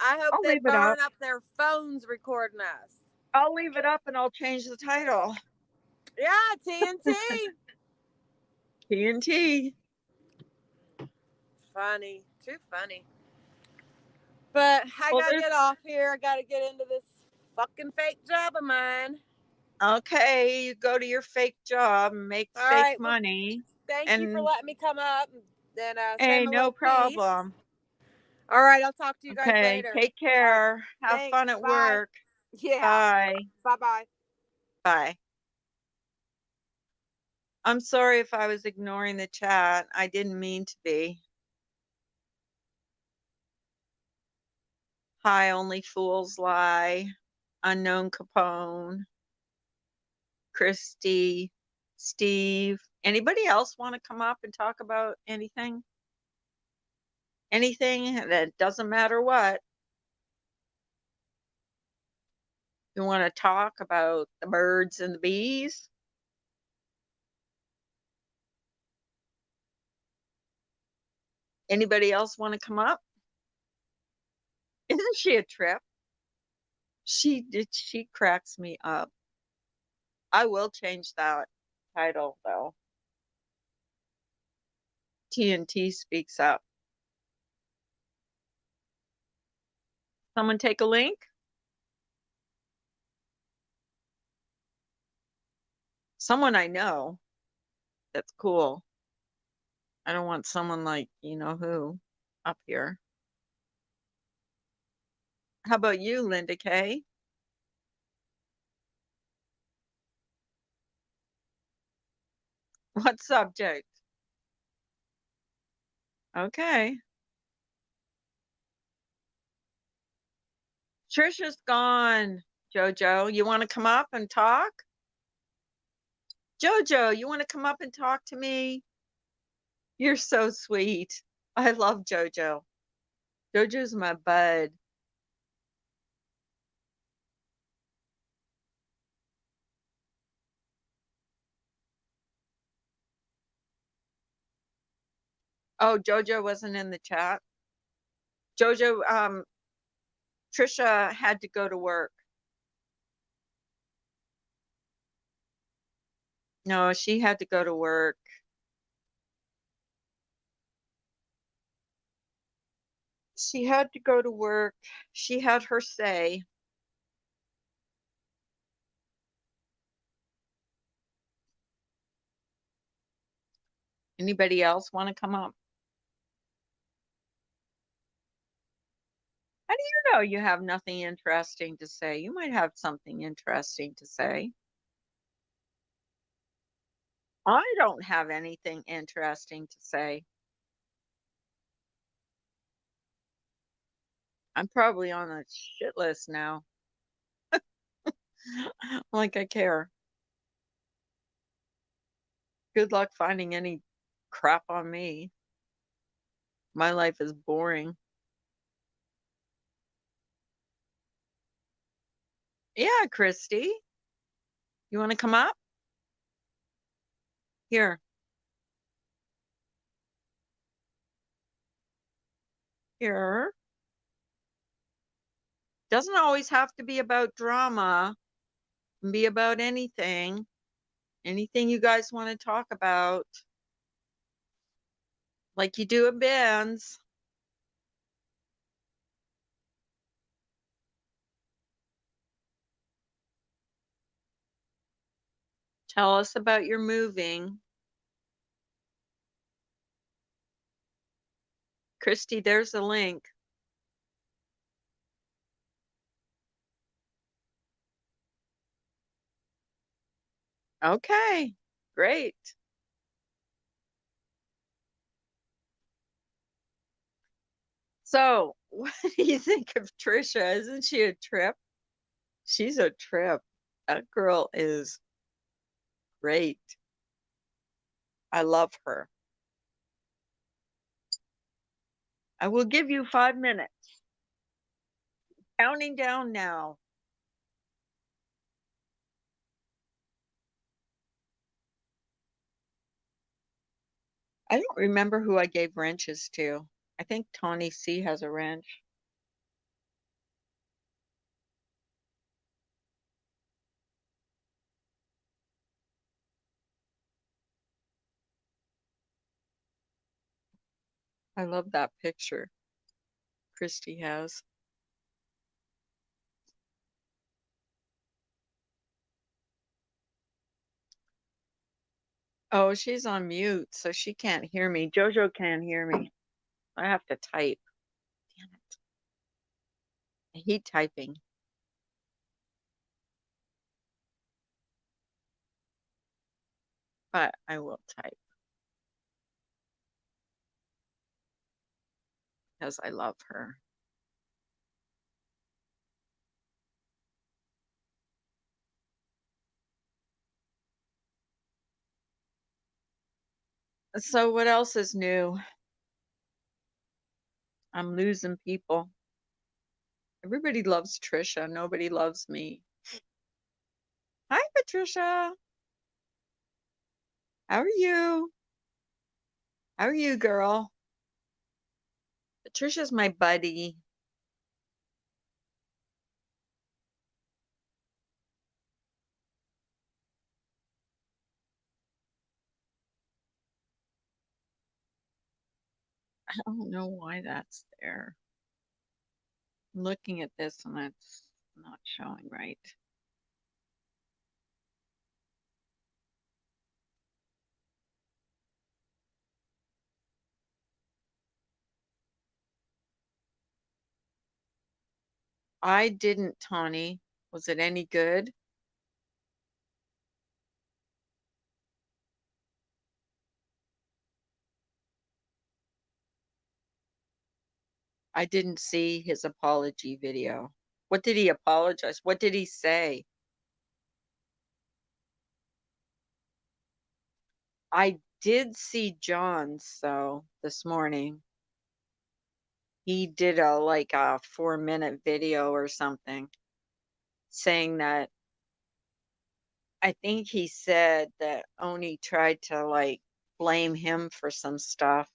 I hope I'll they leave it burn up. up their phones recording us. I'll leave it up and I'll change the title. Yeah, TNT. TNT. Funny. Too funny. But I Well, gotta get off here. I gotta get into this fucking fake job of mine. okay, you go to your fake job and make All fake right. Well, money. thank you for And letting me come up and say hey, my no little piece. problem. All right. I'll talk to you guys Okay, later. take All right. care. Have fun Thanks. at Bye. work. Yeah. Bye. Bye bye. Bye. I'm sorry if I was ignoring the chat. I didn't mean to be. Hi, only fools lie. Unknown Capone, Christy, Steve. Anybody else want to come up and talk about anything? Anything that doesn't matter what. You want to talk about the birds and the bees? Anybody else want to come up? Isn't she a trip? She cracks me up. I will change that title though. TNT speaks up. Someone take a link? Someone I know. That's cool. I don't want someone like you know who up here. How about you, Linda Kay? What subject? Okay. Trisha's gone. Jojo, you want to come up and talk? Jojo, you want to come up and talk to me? You're so sweet. I love Jojo. Jojo's my bud. Oh, Jojo wasn't in the chat. Jojo, Trisha had to go to work. No, she had to go to work. She had to go to work. She had her say. Anybody else want to come up? How do you know you have nothing interesting to say? You might have something interesting to say. I don't have anything interesting to say. I'm probably on a shit list now. Like I care. Good luck finding any crap on me. My life is boring. Yeah, Christy. You want to come up? Here. Here. Doesn't always have to be about drama. It can be about anything. Anything you guys want to talk about. Like you do in bands. Tell us about your moving. Christy, there's a link. Okay, great. So, what do you think of Trisha? Isn't she a trip? She's a trip. That girl is great. I love her. I will give you 5 minutes. Counting down now. I don't remember who I gave wrenches to. I think Tawny C has a wrench. I love that picture Christy has. Oh, she's on mute, so she can't hear me. Jojo can't hear me. I have to type. Damn it. I hate typing. But I will type because I love her. So what else is new? I'm losing people. Everybody loves Trisha. Nobody loves me. Hi, Patricia. How are you? How are you, girl? Patricia's my buddy. I don't know why that's there. I'm looking at this and it's not showing right. I didn't, Tawny. Was it any good? I didn't see his apology video. What did he apologize? What did he say? I did see John's so this morning. He did a 4-minute video or something saying that I think he said that Oni tried to blame him for some stuff.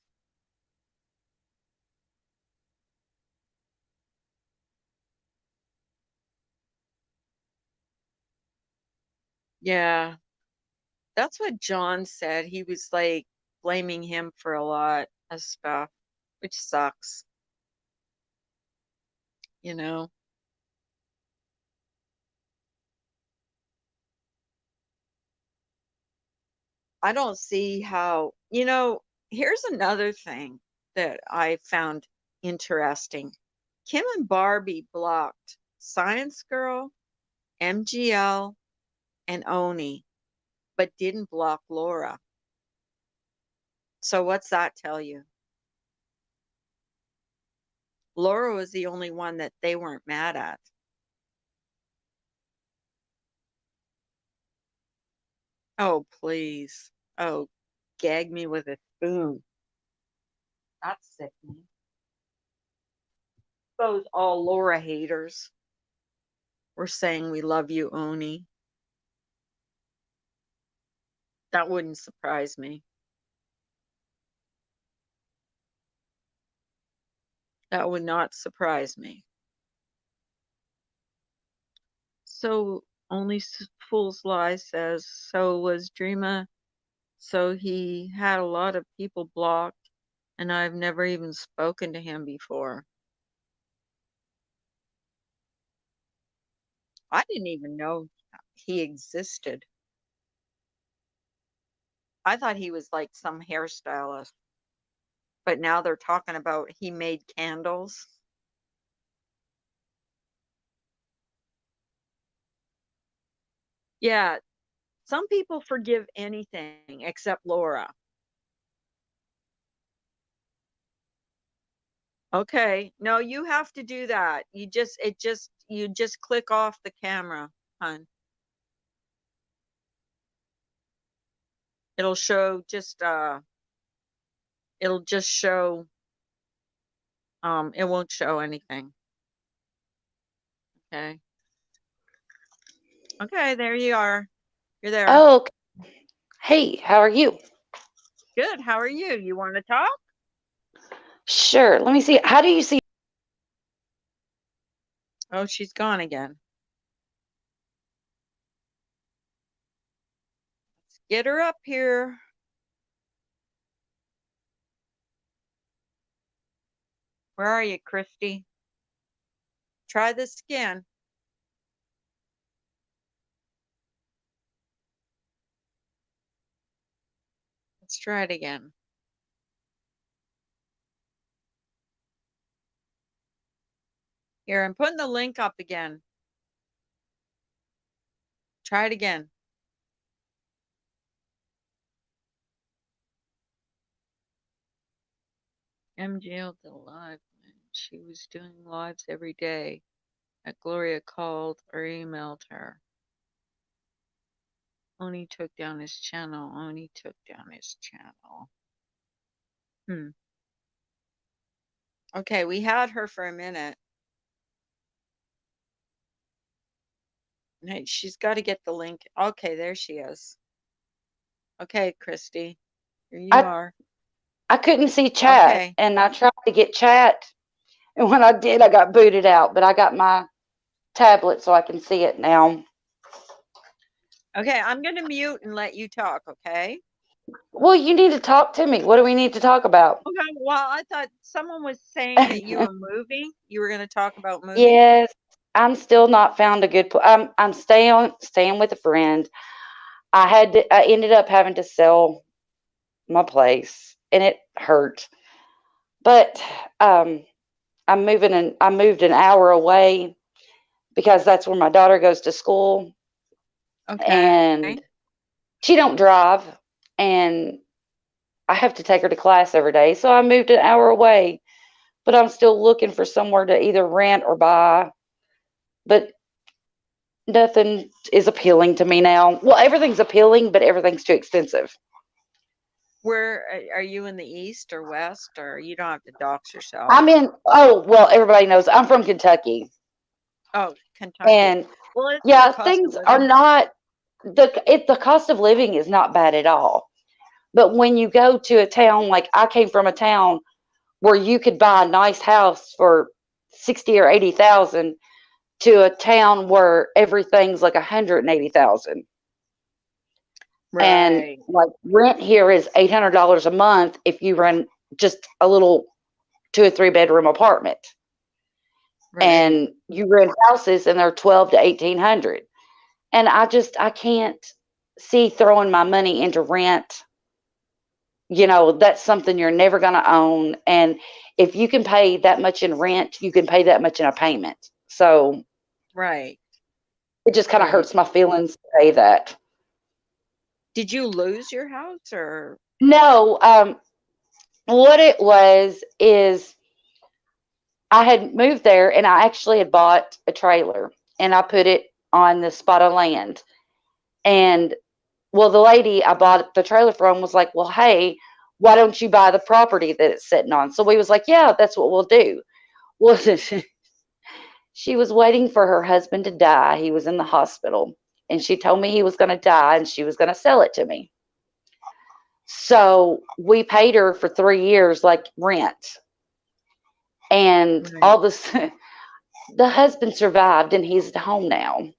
Yeah. That's what John said. He was like blaming him for a lot of stuff, which sucks, you know. I don't see how, here's another thing that I found interesting. Kim and Barbie blocked Science Girl, MGL, and Oni, but didn't block Laura. So what's that tell you? Laura was the only one that they weren't mad at. Oh, please. Oh, gag me with a spoon. That's sickening. Those all Laura haters were saying we love you, Oni. That wouldn't surprise me. That would not surprise me. So only Fool's Lie says, so was Dreama. So he had a lot of people blocked, and I've never even spoken to him before. I didn't even know he existed. I thought he was like some hairstylist, but now they're talking about he made candles. Yeah, some people forgive anything except Laura. Okay. No, you have to do that. You just click off the camera, hon. It'll show just it'll just show it won't show anything. Okay. Okay, there you are. You're there. Oh, hey, how are you? Good. How are you? You want to talk? Sure. Let me see. How do you see? Oh, she's gone again. Let's get her up here. Where are you, Christy? Try this again. Let's try it again. Here, I'm putting the link up again. Try it again. MJ the live when she was doing lives every day. That Gloria called or emailed her. Oni took down his channel. Oni took down his channel. Okay, we had her for a minute. Hey, she's got to get the link. Okay, there she is. Okay, Christy, here you I are. I couldn't see chat, Okay. and I tried to get chat, and when I did, I got booted out. But I got my tablet so I can see it now. Okay, I'm going to mute and let you talk, okay? Well, you need to talk to me. What do we need to talk about? Okay, well, I thought someone was saying that you were moving. You were going to talk about moving. Yes, I'm still not found a good. I'm staying with a friend. I ended up having to sell my place, and it hurt. But um, I moved an hour away because that's where my daughter goes to school, Okay. and she don't drive, and I have to take her to class every day. So I moved an hour away, but I'm still looking for somewhere to either rent or buy. But nothing is appealing to me now. Well, everything's appealing, but everything's too expensive. Where are you in the east or west, or you don't have to dox yourself? I'm in. Oh well, everybody knows I'm from Kentucky, Oh, Kentucky. and Well, isn't the yeah, cost of things are living? not the cost of living is not bad at all. But when you go to a town like I came from a town where you could buy a nice house for 60 or 80,000 to a town where everything's like 180,000. And Right. like rent here is $800 a month if you rent just a little 2 or 3 bedroom apartment. Right. And you rent houses and they're 12 to 1800. And I can't see throwing my money into rent. That's something you're never going to own. And if you can pay that much in rent, you can pay that much in a payment. So Right. it just kind of Right. hurts my feelings to say that. Did you lose your house or? No, what it was is I had moved there and I actually had bought a trailer and I put it on the spot of land. And well, the lady I bought the trailer from was like, well, hey, why don't you buy the property that it's sitting on? So we was like, yeah, that's what we'll do. Well, she was waiting for her husband to die. He was in the hospital. And she told me he was going to die and she was going to sell it to me. So we paid her for 3 years, like rent. And Right. all this, the husband survived and he's at home now.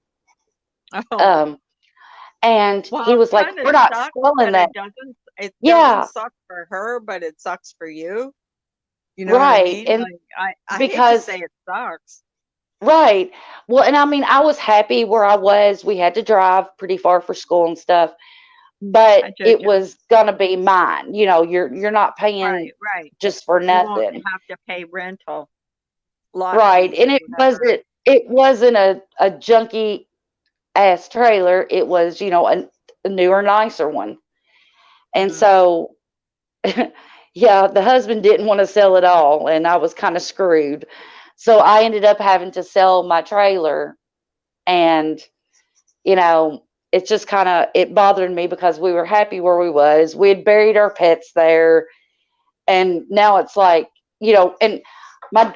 Oh, Um, and well, he it was like, kind of we're not sucks, selling but that. it doesn't Yeah, suck for her, but it sucks for you. You know what I right. mean? And Like I hate to because say it sucks. right. Well, and I mean, I was happy where I was. We had to drive pretty far for school and stuff, but I judge it you. was gonna be mine. You're not paying Right, right. just for You won't nothing. have to pay rental, lot Right. fees And or whatever. it wasn't a junky ass trailer. It was, a newer, nicer one. And Mm. so yeah, the husband didn't want to sell it all and I was kind of screwed. So I ended up having to sell my trailer and you know, it's just kind of it bothered me because we were happy where we was. We had buried our pets there, and now it's like and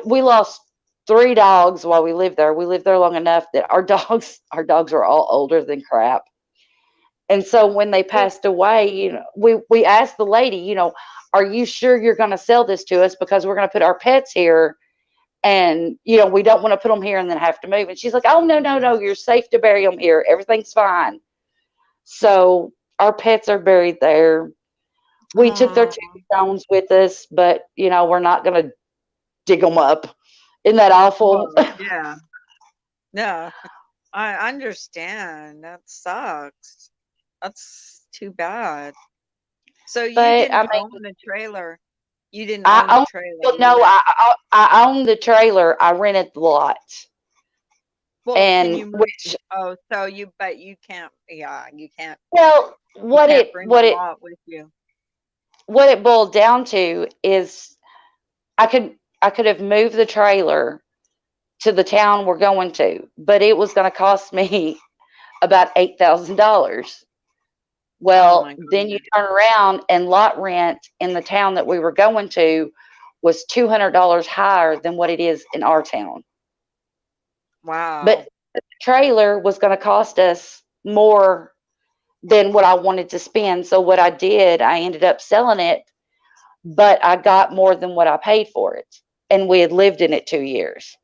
we lost 3 dogs while we lived there. We lived there long enough that our dogs are all older than crap. And so when they Well, passed away, we asked the lady, are you sure you're going to sell this to us because we're going to put our pets here and we don't want to put them here and then have to move. And she's like, oh, no, no, no, you're safe to bury them here, everything's fine. So our pets are buried there. We took their oh, tombstones with us, but we're not going to dig them up. Isn't that awful? well, yeah. No, I understand. That sucks. That's too bad. So you But I didn't mean, own the trailer. You didn't I own the own. trailer. Well, You no, rent. I own the trailer. I rented the lot, Well, can and you move? which Oh, so but you can't. Yeah, you can't. well, You what can't it bring what the it lot with you. what it boiled down to is I could have moved the trailer to the town we're going to, but it was going to cost me about $8,000. Oh Well, my then you goodness. turn around and lot rent in the town that we were going to was $200 higher than what it is in our town. But Wow. the trailer was going to cost us more than what I wanted to spend. So what I did, I ended up selling it, but I got more than what I paid for it. And we had lived in it 2 years.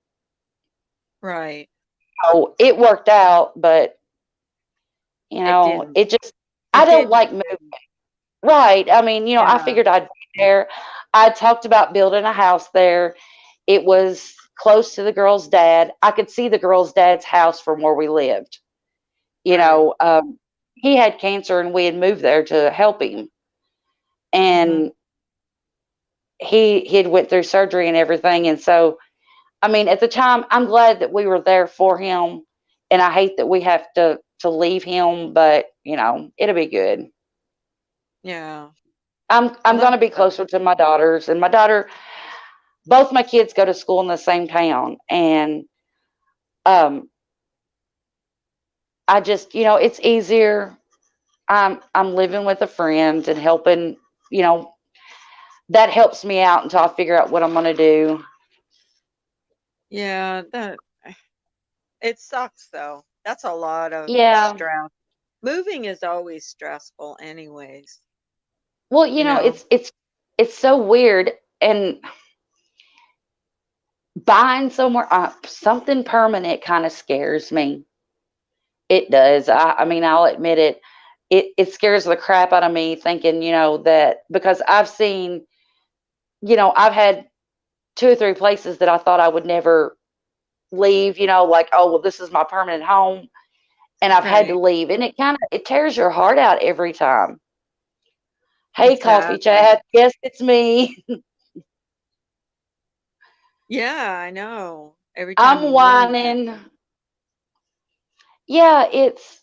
Right. So it worked out, but It didn't. it just I It don't like didn't. moving. Right. I mean, I Yeah. figured I'd be there. I talked about building a house there. It was close to the girl's dad. I could see the girl's dad's house from where we lived. You Right. know, um, he had cancer and we had moved there to help him. Hmm. And he had went through surgery and everything. And so, I mean, at the time, I'm glad that we were there for him. And I hate that we have to leave him, but it'll be good. Yeah. I'm Well, gonna that's be good. closer to my daughters and my daughter. Both my kids go to school in the same town, and um, I just it's easier. I'm living with a friend and helping. You know that helps me out until I figure out what I'm gonna do. Yeah. That it sucks though. That's a lot of Yeah. stress. Moving is always stressful, anyways. Well, You know. it's so weird, and buying somewhere something permanent kind of scares me. It does. I mean, I'll admit it. it scares the crap out of me thinking, that because I've seen, I've had two or three places that I thought I would never leave, like, oh, well, this is my permanent home. And I've had to Right. leave. And it tears your heart out every time. Hey, coffee Exactly. chat. Yes, it's me. Yeah, I know. Every time I'm you leave, you whining. Yeah, it's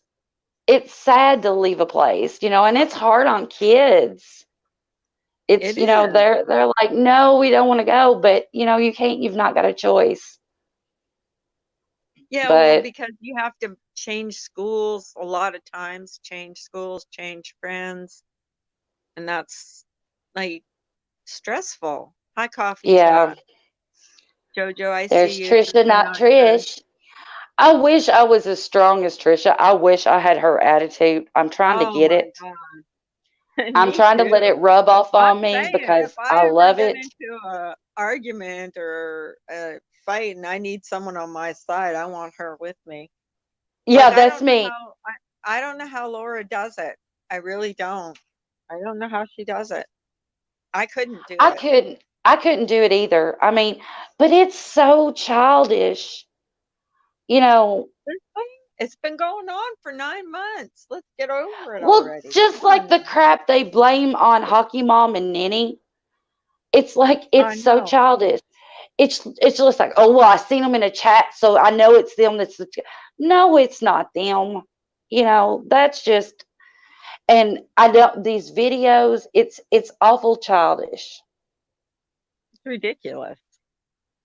sad to leave a place, and it's hard on kids. It's, it is. they're like, no, we don't want to go, but you can't, you've not got a choice. Yeah, well, But because you have to change schools a lot of times, change schools, change friends, and that's like stressful. Hi, coffee yeah, chat. Jojo, I see there's you. Trisha, Trisha, not not Trish. Trish. I wish I was as strong as Trisha. I wish I had her attitude. I'm trying to Oh get my it. God. I'm Me trying to let it too. rub off I'm on me saying if because I I ever love get it. into a argument or a fight and I need someone on my side, I want her with me. Yeah, Like that's me. I don't know how Laura does it. I really don't. I don't know how she does it. I couldn't do I it. couldn't I couldn't do it either. I mean, but it's so childish. You know, This thing, it's been going on for 9 months. Let's get over it well, already. just Come like on the now. crap they blame on Hockey Mom and Ninny, it's like I it's so know. childish. It's just like, oh well, I seen them in a chat, so I know it's them. No, it's not them. That's just, and I don't, these videos. It's awful childish. It's ridiculous.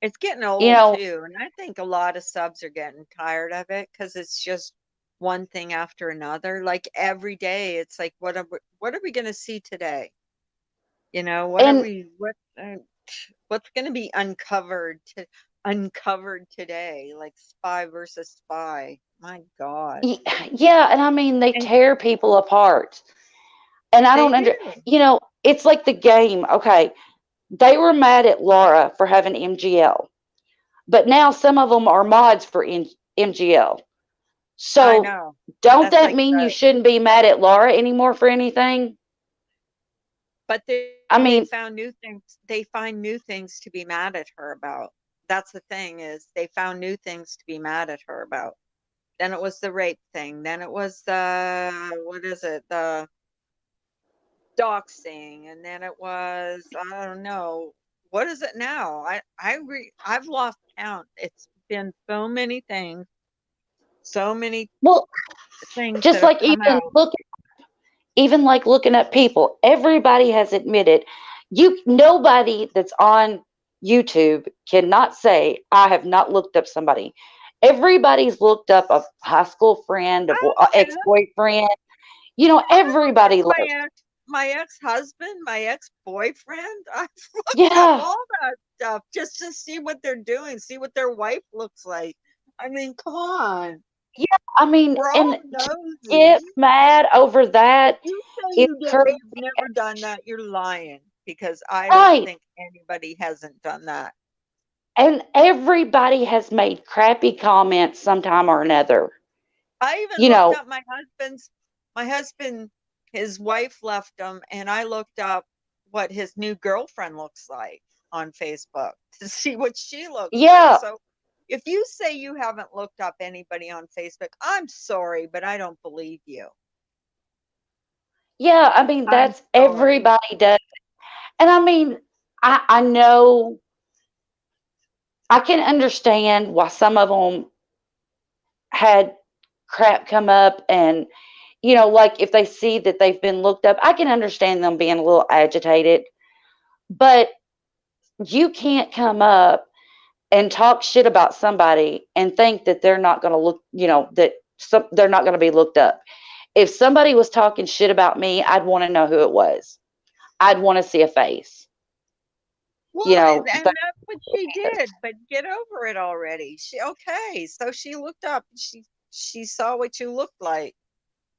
It's getting You old know, too, and I think a lot of subs are getting tired of it because it's just one thing after another. Like every day, it's like, what are we going to see today? and what's going to be uncovered today? Like spy versus spy. My God, yeah, and I mean they and tear people apart, and I they don't do. It's like the game. Okay, they were mad at Laura for having MGL, but now some of them are mods for MGL. I So know. don't That's that like mean you the shouldn't be mad at Laura anymore for anything? But I they mean, found new things. They find new things to be mad at her about. That's the thing is they found new things to be mad at her about. Then it was the rape thing. Then it was the what is it? The doxing, and then it was I don't know what is it now. I've lost count. It's been so many things, so many well, things that just have like come out. even like looking up people, everybody has admitted, nobody that's on YouTube cannot say I have not looked up somebody. Everybody's looked up a high school friend, a Oh ex yeah, boyfriend. I looked up Everybody looks. my ex-husband, my ex-boyfriend. I've looked up Yeah, all that stuff just to see what they're doing, see what their wife looks like. I mean, come on. yeah. I mean, We're and all to get nosy. mad over that You say is crazy, you've never done that, you're lying because I don't right? think anybody hasn't done that. And everybody has made crappy comments sometime or another. I even You looked know, up my husband, his wife left him, and I looked up what his new girlfriend looks like on Facebook to see what she looks like. yeah, So if you say you haven't looked up anybody on Facebook, I'm sorry, but I don't believe you. yeah. I mean, I'm that's sorry. everybody does. And I mean, I know I can understand why some of them had crap come up, and like if they see that they've been looked up, I can understand them being a little agitated. But you can't come up and talk shit about somebody and think that they're not going to they're not going to be looked up. If somebody was talking shit about me, I'd want to know who it was. I'd want to see a face. Well, and But that's what she did, but get over it already. So she looked up, she saw what you looked like.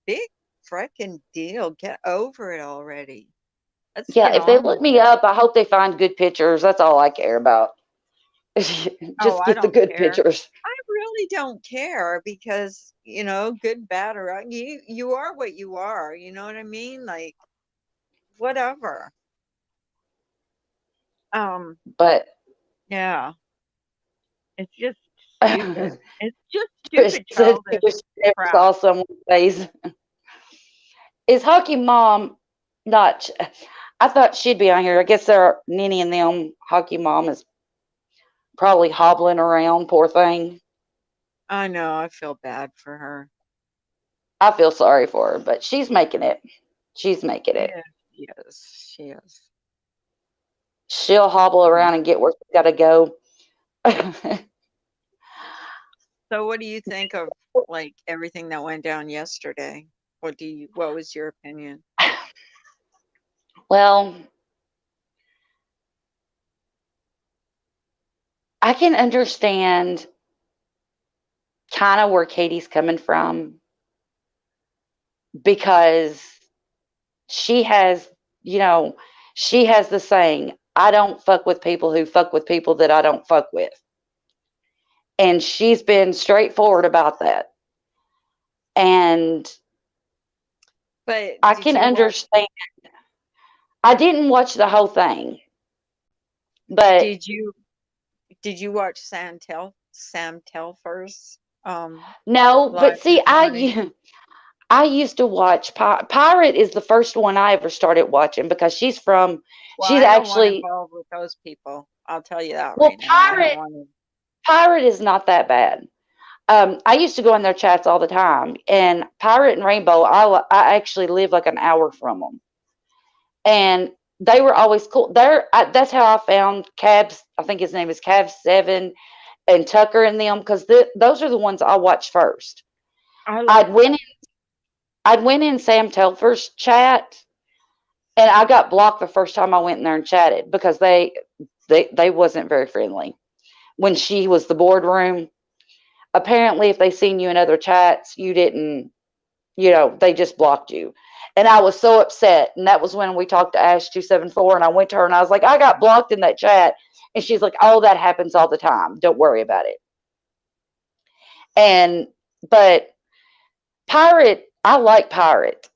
Big freaking deal. Get over it already. Let's yeah, get if they on look with me it. up, I hope they find good pictures. That's all I care about. Oh, Just I get the don't good care. pictures. I really don't care because, good, bad, or you are what you are. You know what I mean? Like, whatever. Um, But yeah, it's just stupid. Trish It's just stupid, said she childish wish she never crap. saw someone's face. Is Hockey Mom not? I thought she'd be on here. I guess they're Ninny and them. Hockey Mom is probably hobbling around. Poor thing. I know. I feel bad for her. I feel sorry for her, but she's making it. She's making it. Yeah, she is. She is. She'll hobble Mm. around and get where she's got to go. So, what do you think of like everything that went down yesterday? What was your opinion? Well, I can understand kind of where Katie's coming from because she has, you know, she has the saying, I don't fuck with people who fuck with people that I don't fuck with. And she's been straightforward about that. And But I can understand. I didn't watch the whole thing, but did you did you watch Sam Telfer's no, but live see, this morning? I used to watch Pirate is the first one I ever started watching because Well, she's I don't want actually, involved with those people. I'll tell you that well, right now. I don't want to. Pirate is not that bad. I used to go in their chats all the time, and Pirate and Rainbow, I actually live like an hour from them, and they were always cool. That's how I found Cabs. I think his name is Cab7 and Tucker and them because those are the ones I watched first. I like I'd went in, I'd went in Sam Telfer's chat, and I got blocked the first time I went in there and chatted because they wasn't very friendly when she was the boardroom. Apparently, if they seen you in other chats, you didn't, they just blocked you. And I was so upset. And that was when we talked to Ash274, and I went to her and I was like, I got blocked in that chat. And she's like, oh, that happens all the time. Don't worry about it. And, but Pirate, I like Pirate.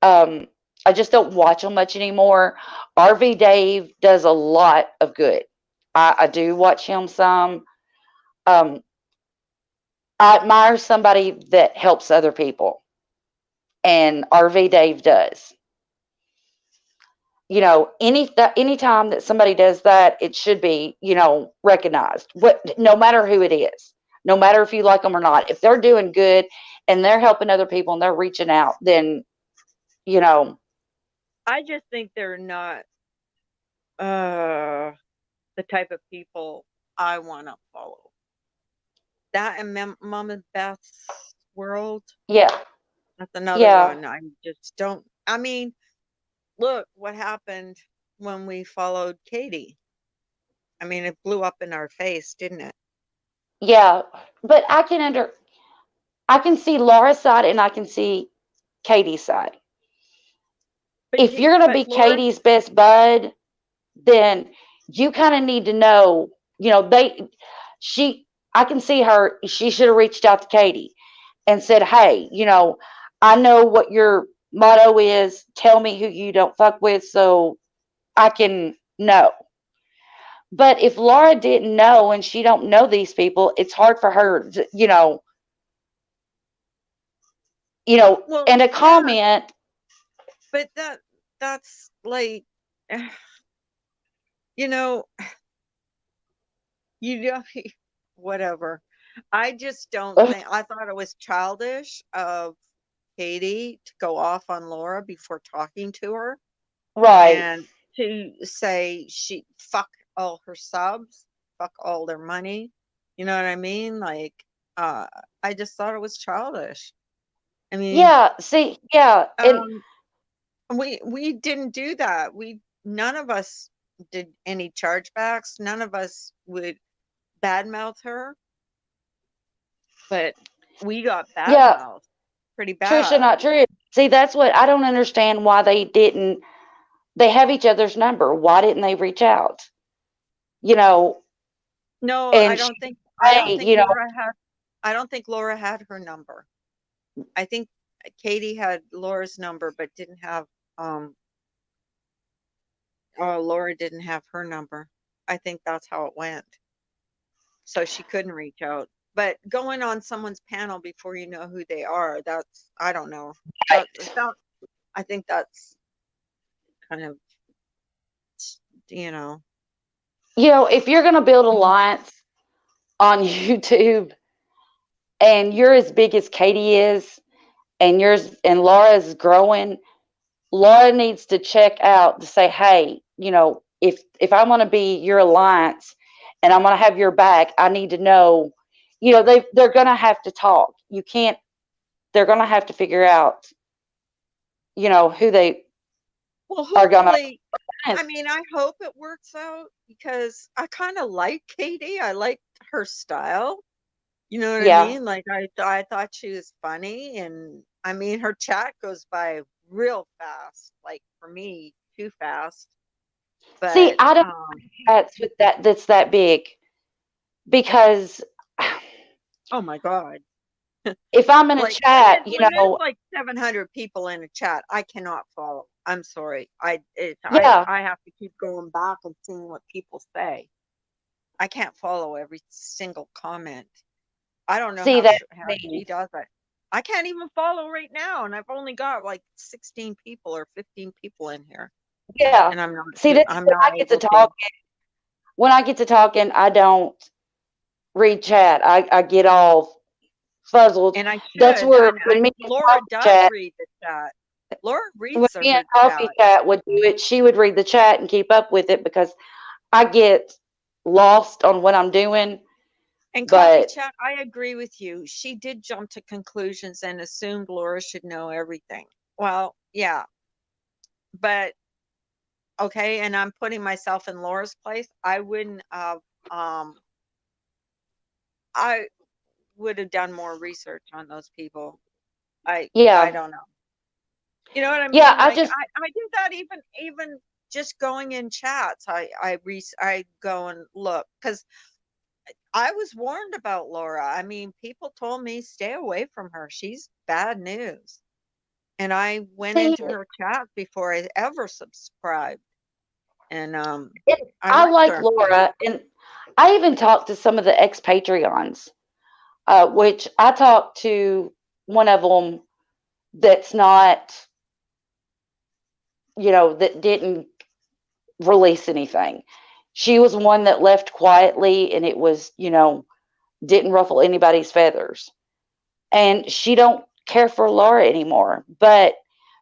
Um, I just don't watch them much anymore. RV Dave does a lot of good. I do watch him some. Um, I admire somebody that helps other people, and RV Dave does. Anytime that somebody does that, it should be, recognized. No matter who it is, no matter if you like them or not, if they're doing good and they're helping other people and they're reaching out, then you know, I just think they're not uh the type of people I want to follow. That and Mama Beth's world, yeah, that's another yeah, one. I just don't. I mean, look what happened when we followed Katie. I mean, it blew up in our face, didn't it? yeah. But I can see Laura's side and I can see Katie's side. If you're gonna But be Laura, Katie's best bud, then you kind of need to know, she, I can see her, she should have reached out to Katie and said, hey, I know what your motto is. Tell me who you don't fuck with so I can know. But if Laura didn't know and she don't know these people, it's hard for her, well, and a yeah, comment, but that's like, you know, you know, whatever. I just don't think. I thought it was childish of Katie to go off on Laura before talking to her right. and to say she fuck all her subs, fuck all their money. You know what I mean? Like, uh, I just thought it was childish. I mean, Yeah, see, yeah, and um, we didn't do that. We None of us did any chargebacks. None of us would badmouth her, but we got yeah, badmouthed pretty Trisha, bad. not true. See, that's what I don't understand why they didn't. They have each other's number. Why didn't they reach out? You know, No, and she I don't say, think Laura had. I don't think Laura had her number. I think Katie had Laura's number, but didn't have Laura didn't have her number. I think that's how it went. So she couldn't reach out. But going on someone's panel before you know who they are, that's I don't know. That I think that's kind of you know. If you're going to build an alliance on YouTube and you're as big as Katie is and Laura is growing, Laura needs to check out to say, hey, if I want to be your alliance and I'm going to have your back, I need to know, they're going to have to talk. You can't, they're going to have to figure out, who they Well, are going hopefully, to. I mean, I hope it works out because I kind of like Katie. I like her style. You know what I Yeah. mean? Like I thought she was funny, and I mean her chat goes by real fast. Like for me, too fast. See, But I don't that's with that's that big because oh my god, if I'm in a like chat, when there's like 700 people in a chat, I cannot follow. I'm sorry. yeah. I have to keep going back and seeing what people say. I can't follow every single comment. I don't know See, that's how she me. does it. I can't even follow right now, and I've only got like 16 people or 15 people in here, Yeah. and See, that's I'm when not I get to able to. talk. When I get to talking, I don't read chat. I get all fuzzled. And I That's should. where And when me and Laura Coffee does Chat, read the chat. Laura when reads me and her Coffee chat. Chat would do it, she would read the chat and keep up with it because I get lost on what I'm doing. And Coffee But Chat, I agree with you. She did jump to conclusions and assumed Laura should know everything. Well, yeah, but okay. And I'm putting myself in Laura's place. I wouldn't have. I would have done more research on those people. I yeah, don't know. You know what I yeah, mean? I Like just I do that even just going in chats. I go and look because I was warned about Laura. I mean, people told me stay away from her. She's bad news. And I went see into her chat before I ever subscribed. And it. I I liked like her. Laura, and I even talked to some of the ex Patreons, which I talked to one of them that's not, that didn't release anything. She was one that left quietly, and it was, didn't ruffle anybody's feathers. And she don't care for Laura anymore. But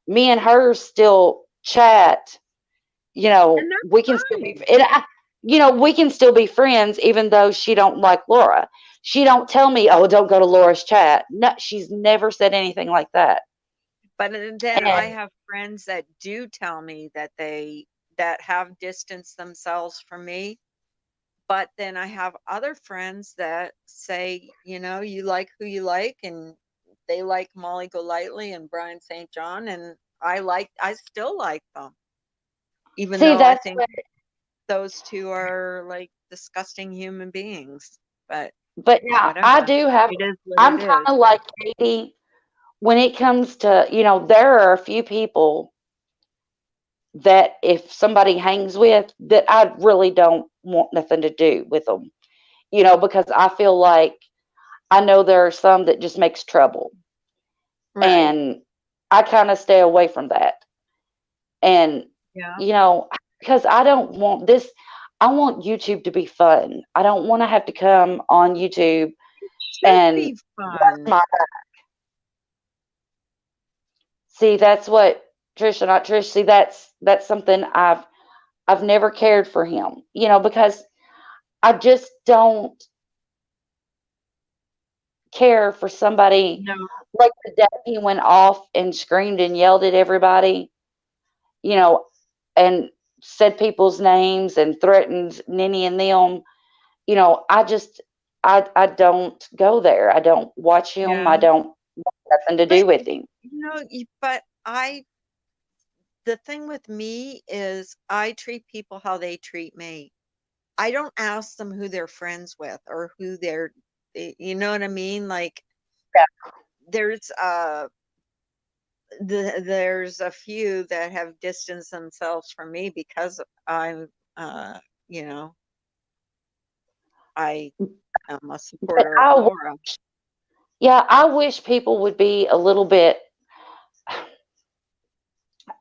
me and her still chat. And We can that's still be, fine. we can still be friends, even though she don't like Laura. She don't tell me, oh, don't go to Laura's chat. No, she's never said anything like that. But then I And have friends that do tell me that have distanced themselves from me. But then I have other friends that say, you like who you like, and they like Molly Golightly and Brian St. John, and I still like them, even see, though I that's think what, those two are like disgusting human beings. But but now I whatever, do have, it is what I'm it kind is. of like Katie when it comes to, there are a few people that if somebody hangs with, that I really don't want nothing to do with them, because I feel like I know there are some that just makes trouble, Right. and I kind of stay away from that. And Yeah. you know, because I don't want this. I want YouTube to be fun. I don't want to have to come on YouTube Should and be bust fun. my see. That's what Trisha, not Trish. See, that's something I've never cared for him. Because I just don't care for somebody No. like the day he went off and screamed and yelled at everybody, you know, and said people's names and threatened Ninny and them. I just I don't go there. I don't watch him. Yeah. I don't want nothing to But do with him. but the thing with me is I treat people how they treat me. I don't ask them who they're friends with or who they're You know what I mean? Like there's there's a few that have distanced themselves from me because I'm you know, I am a But supporter of Laura. yeah, I wish people would be a little bit.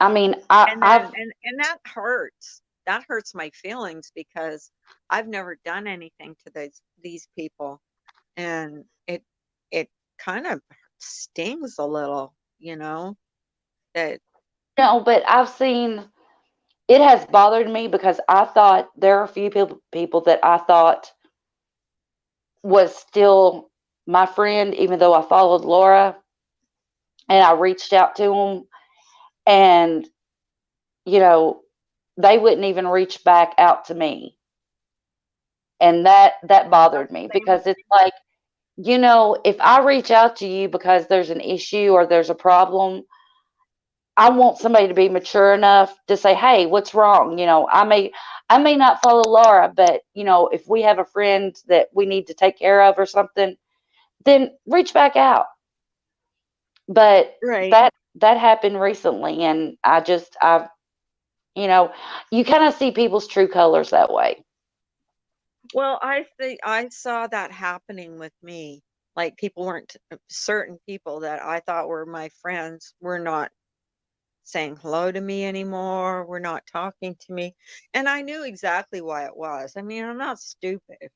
I mean, And then I've and that hurts. That hurts my feelings because I've never done anything to these people, and it kind of stings a little, you know, that no, but I've seen it has bothered me because I thought there are a few people that I thought was still my friend, even though I followed Laura and I reached out to them, and you know, they wouldn't even reach back out to me, and that that's bothered me the same with because it's like, if I reach out to you because there's an issue or there's a problem, I want somebody to be mature enough to say, "Hey, what's wrong?" I may not follow Laura, but if we have a friend that we need to take care of or something, then reach back out. But right. that happened recently, and you know, you kind of see people's true colors that way. Well, I think I saw that happening with me. Like people weren't certain people that I thought were my friends were not saying hello to me anymore, were not talking to me. And I knew exactly why it was. I mean, I'm not stupid.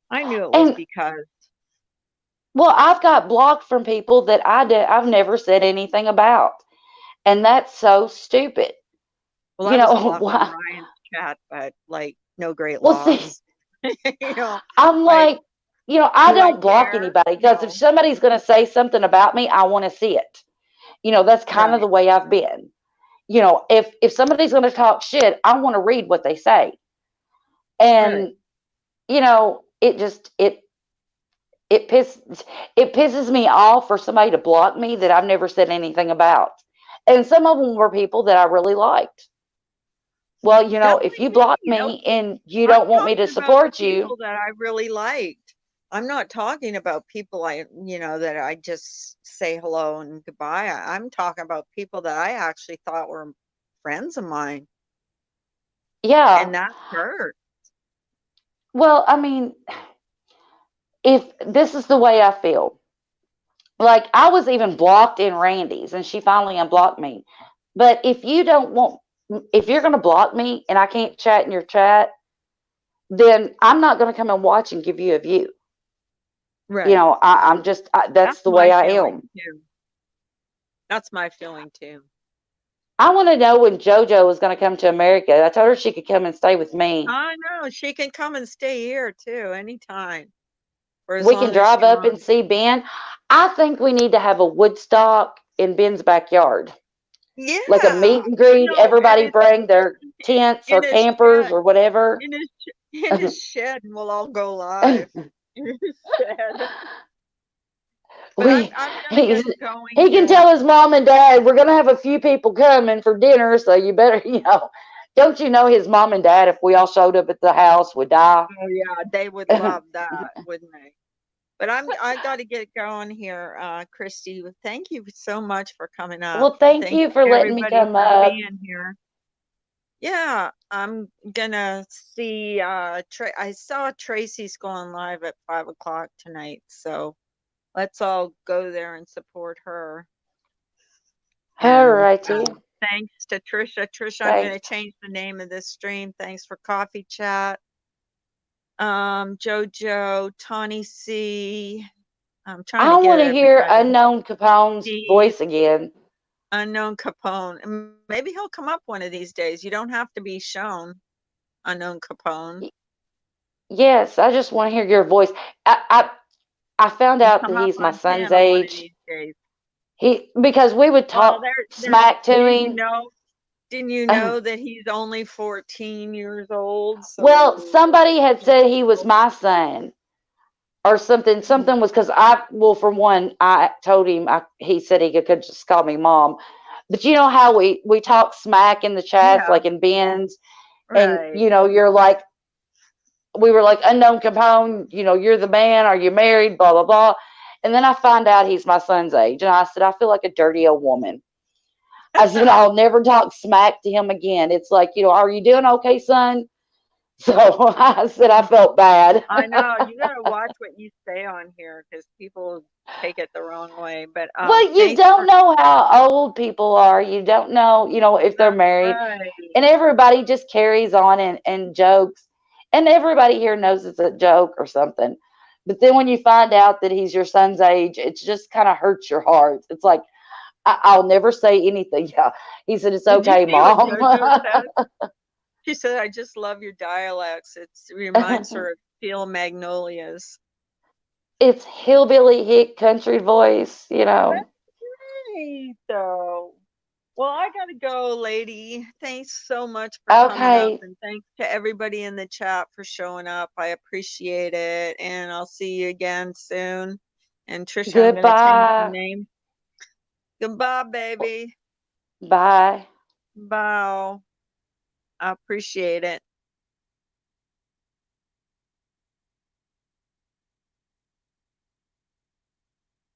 I knew it was And because, well, I've got blocked from people that I've never said anything about, and that's so stupid. well, I was blocked from Why? Ryan's chat, but like no great Well, see, loss. You know, I'm like, like, I do I don't block care? anybody because if No. somebody's going to say something about me, I want to see it. That's kind of the Right. way I've been. If somebody's going to talk shit, I want to read what they say. Right. And it just it pisses me off for somebody to block me that I've never said anything about. And some of them were people that I really liked. Well, That's if you block okay. me and you I'm don't want me to talking about the support you, people that I really liked. I'm not talking about people that I just say hello and goodbye. I'm talking about people that I actually thought were friends of mine, yeah. and that hurt. Well, I mean, if this is the way I feel, like I was even blocked in Randy's and she finally unblocked me. But if you're going to block me and I can't chat in your chat, then I'm not going to come and watch and give you a view. Right. That's That's the way my I feeling am. too. That's my feeling too. I want to know when JoJo was going to come to America. I told her she could come and stay with me. I know she can come and stay here too anytime for as We can long as drive she up and wants. see Ben. I think we need to have a Woodstock in Ben's backyard, like a Yeah, meet and greet. and Everybody it's bring their tents or in his campers shed, or whatever. in his shed, and we'll all go live in his shed. But we I'm gonna he get going he can here. tell his mom and dad we're gonna have a few people coming for dinner, so you better don't you know his mom and dad, if we all showed up at the house, would die. Oh yeah, they would love that, wouldn't they? But I got to get going here, Christy. Thank you so much for coming up. Well, thank Thank you for letting me everybody come for up. being here. Yeah, I'm gonna see. I saw Tracy's going live at 5 o'clock tonight, so let's all go there and support her. All And righty. thanks to Trisha. Trisha, I'm gonna Thanks. change the name of this stream. Thanks for coffee chat. Jojo, Tawny C. I'm trying to I get want to hear everybody. Unknown Capone's Steve, voice again. Unknown Capone. Maybe he'll come up one of these days. You don't have to be shown Unknown Capone. Yes, I just want to hear your voice. I found You out come that up he's my on son's panel one of age. these days. Because we would Well, talk smack to didn't you him. know? Didn't you know that he's only 14 years old? Well, So somebody had you said he was my son or something. know, Something was because for one, I told him, he said he could just call me mom. But you know how we talk smack in the chats, yeah, like in Ben's, and right. you're like, we were like, unknown come home, you're the man, are you married, blah blah blah. And then I find out he's my son's age, and I said, I feel like a dirty old woman. I said, I'll never talk smack to him again. It's like, are you doing okay, son? So I said I felt bad. I know you gotta watch what you say on here because people take it the wrong way. But Well, you thanks don't for know how old people are. You don't know, if they're that's married. right. And everybody just carries on and jokes. And everybody here knows it's a joke or something. But then when you find out that he's your son's age, it just kind of hurts your heart. It's like, I'll never say anything. Yeah. He said, it's Did you okay, see what Mom. JoJo said? She said, "I just love your dialects. It reminds her of Steel Magnolias." It's hillbilly hick country voice. That's great, though. Well, I gotta go, lady. Thanks so much for coming up, Okay. and thanks to everybody in the chat for showing up. I appreciate it, and I'll see you again soon. And Trisha, I'm gonna change the Goodbye. name. Goodbye, baby. Bye. Bye. I appreciate it.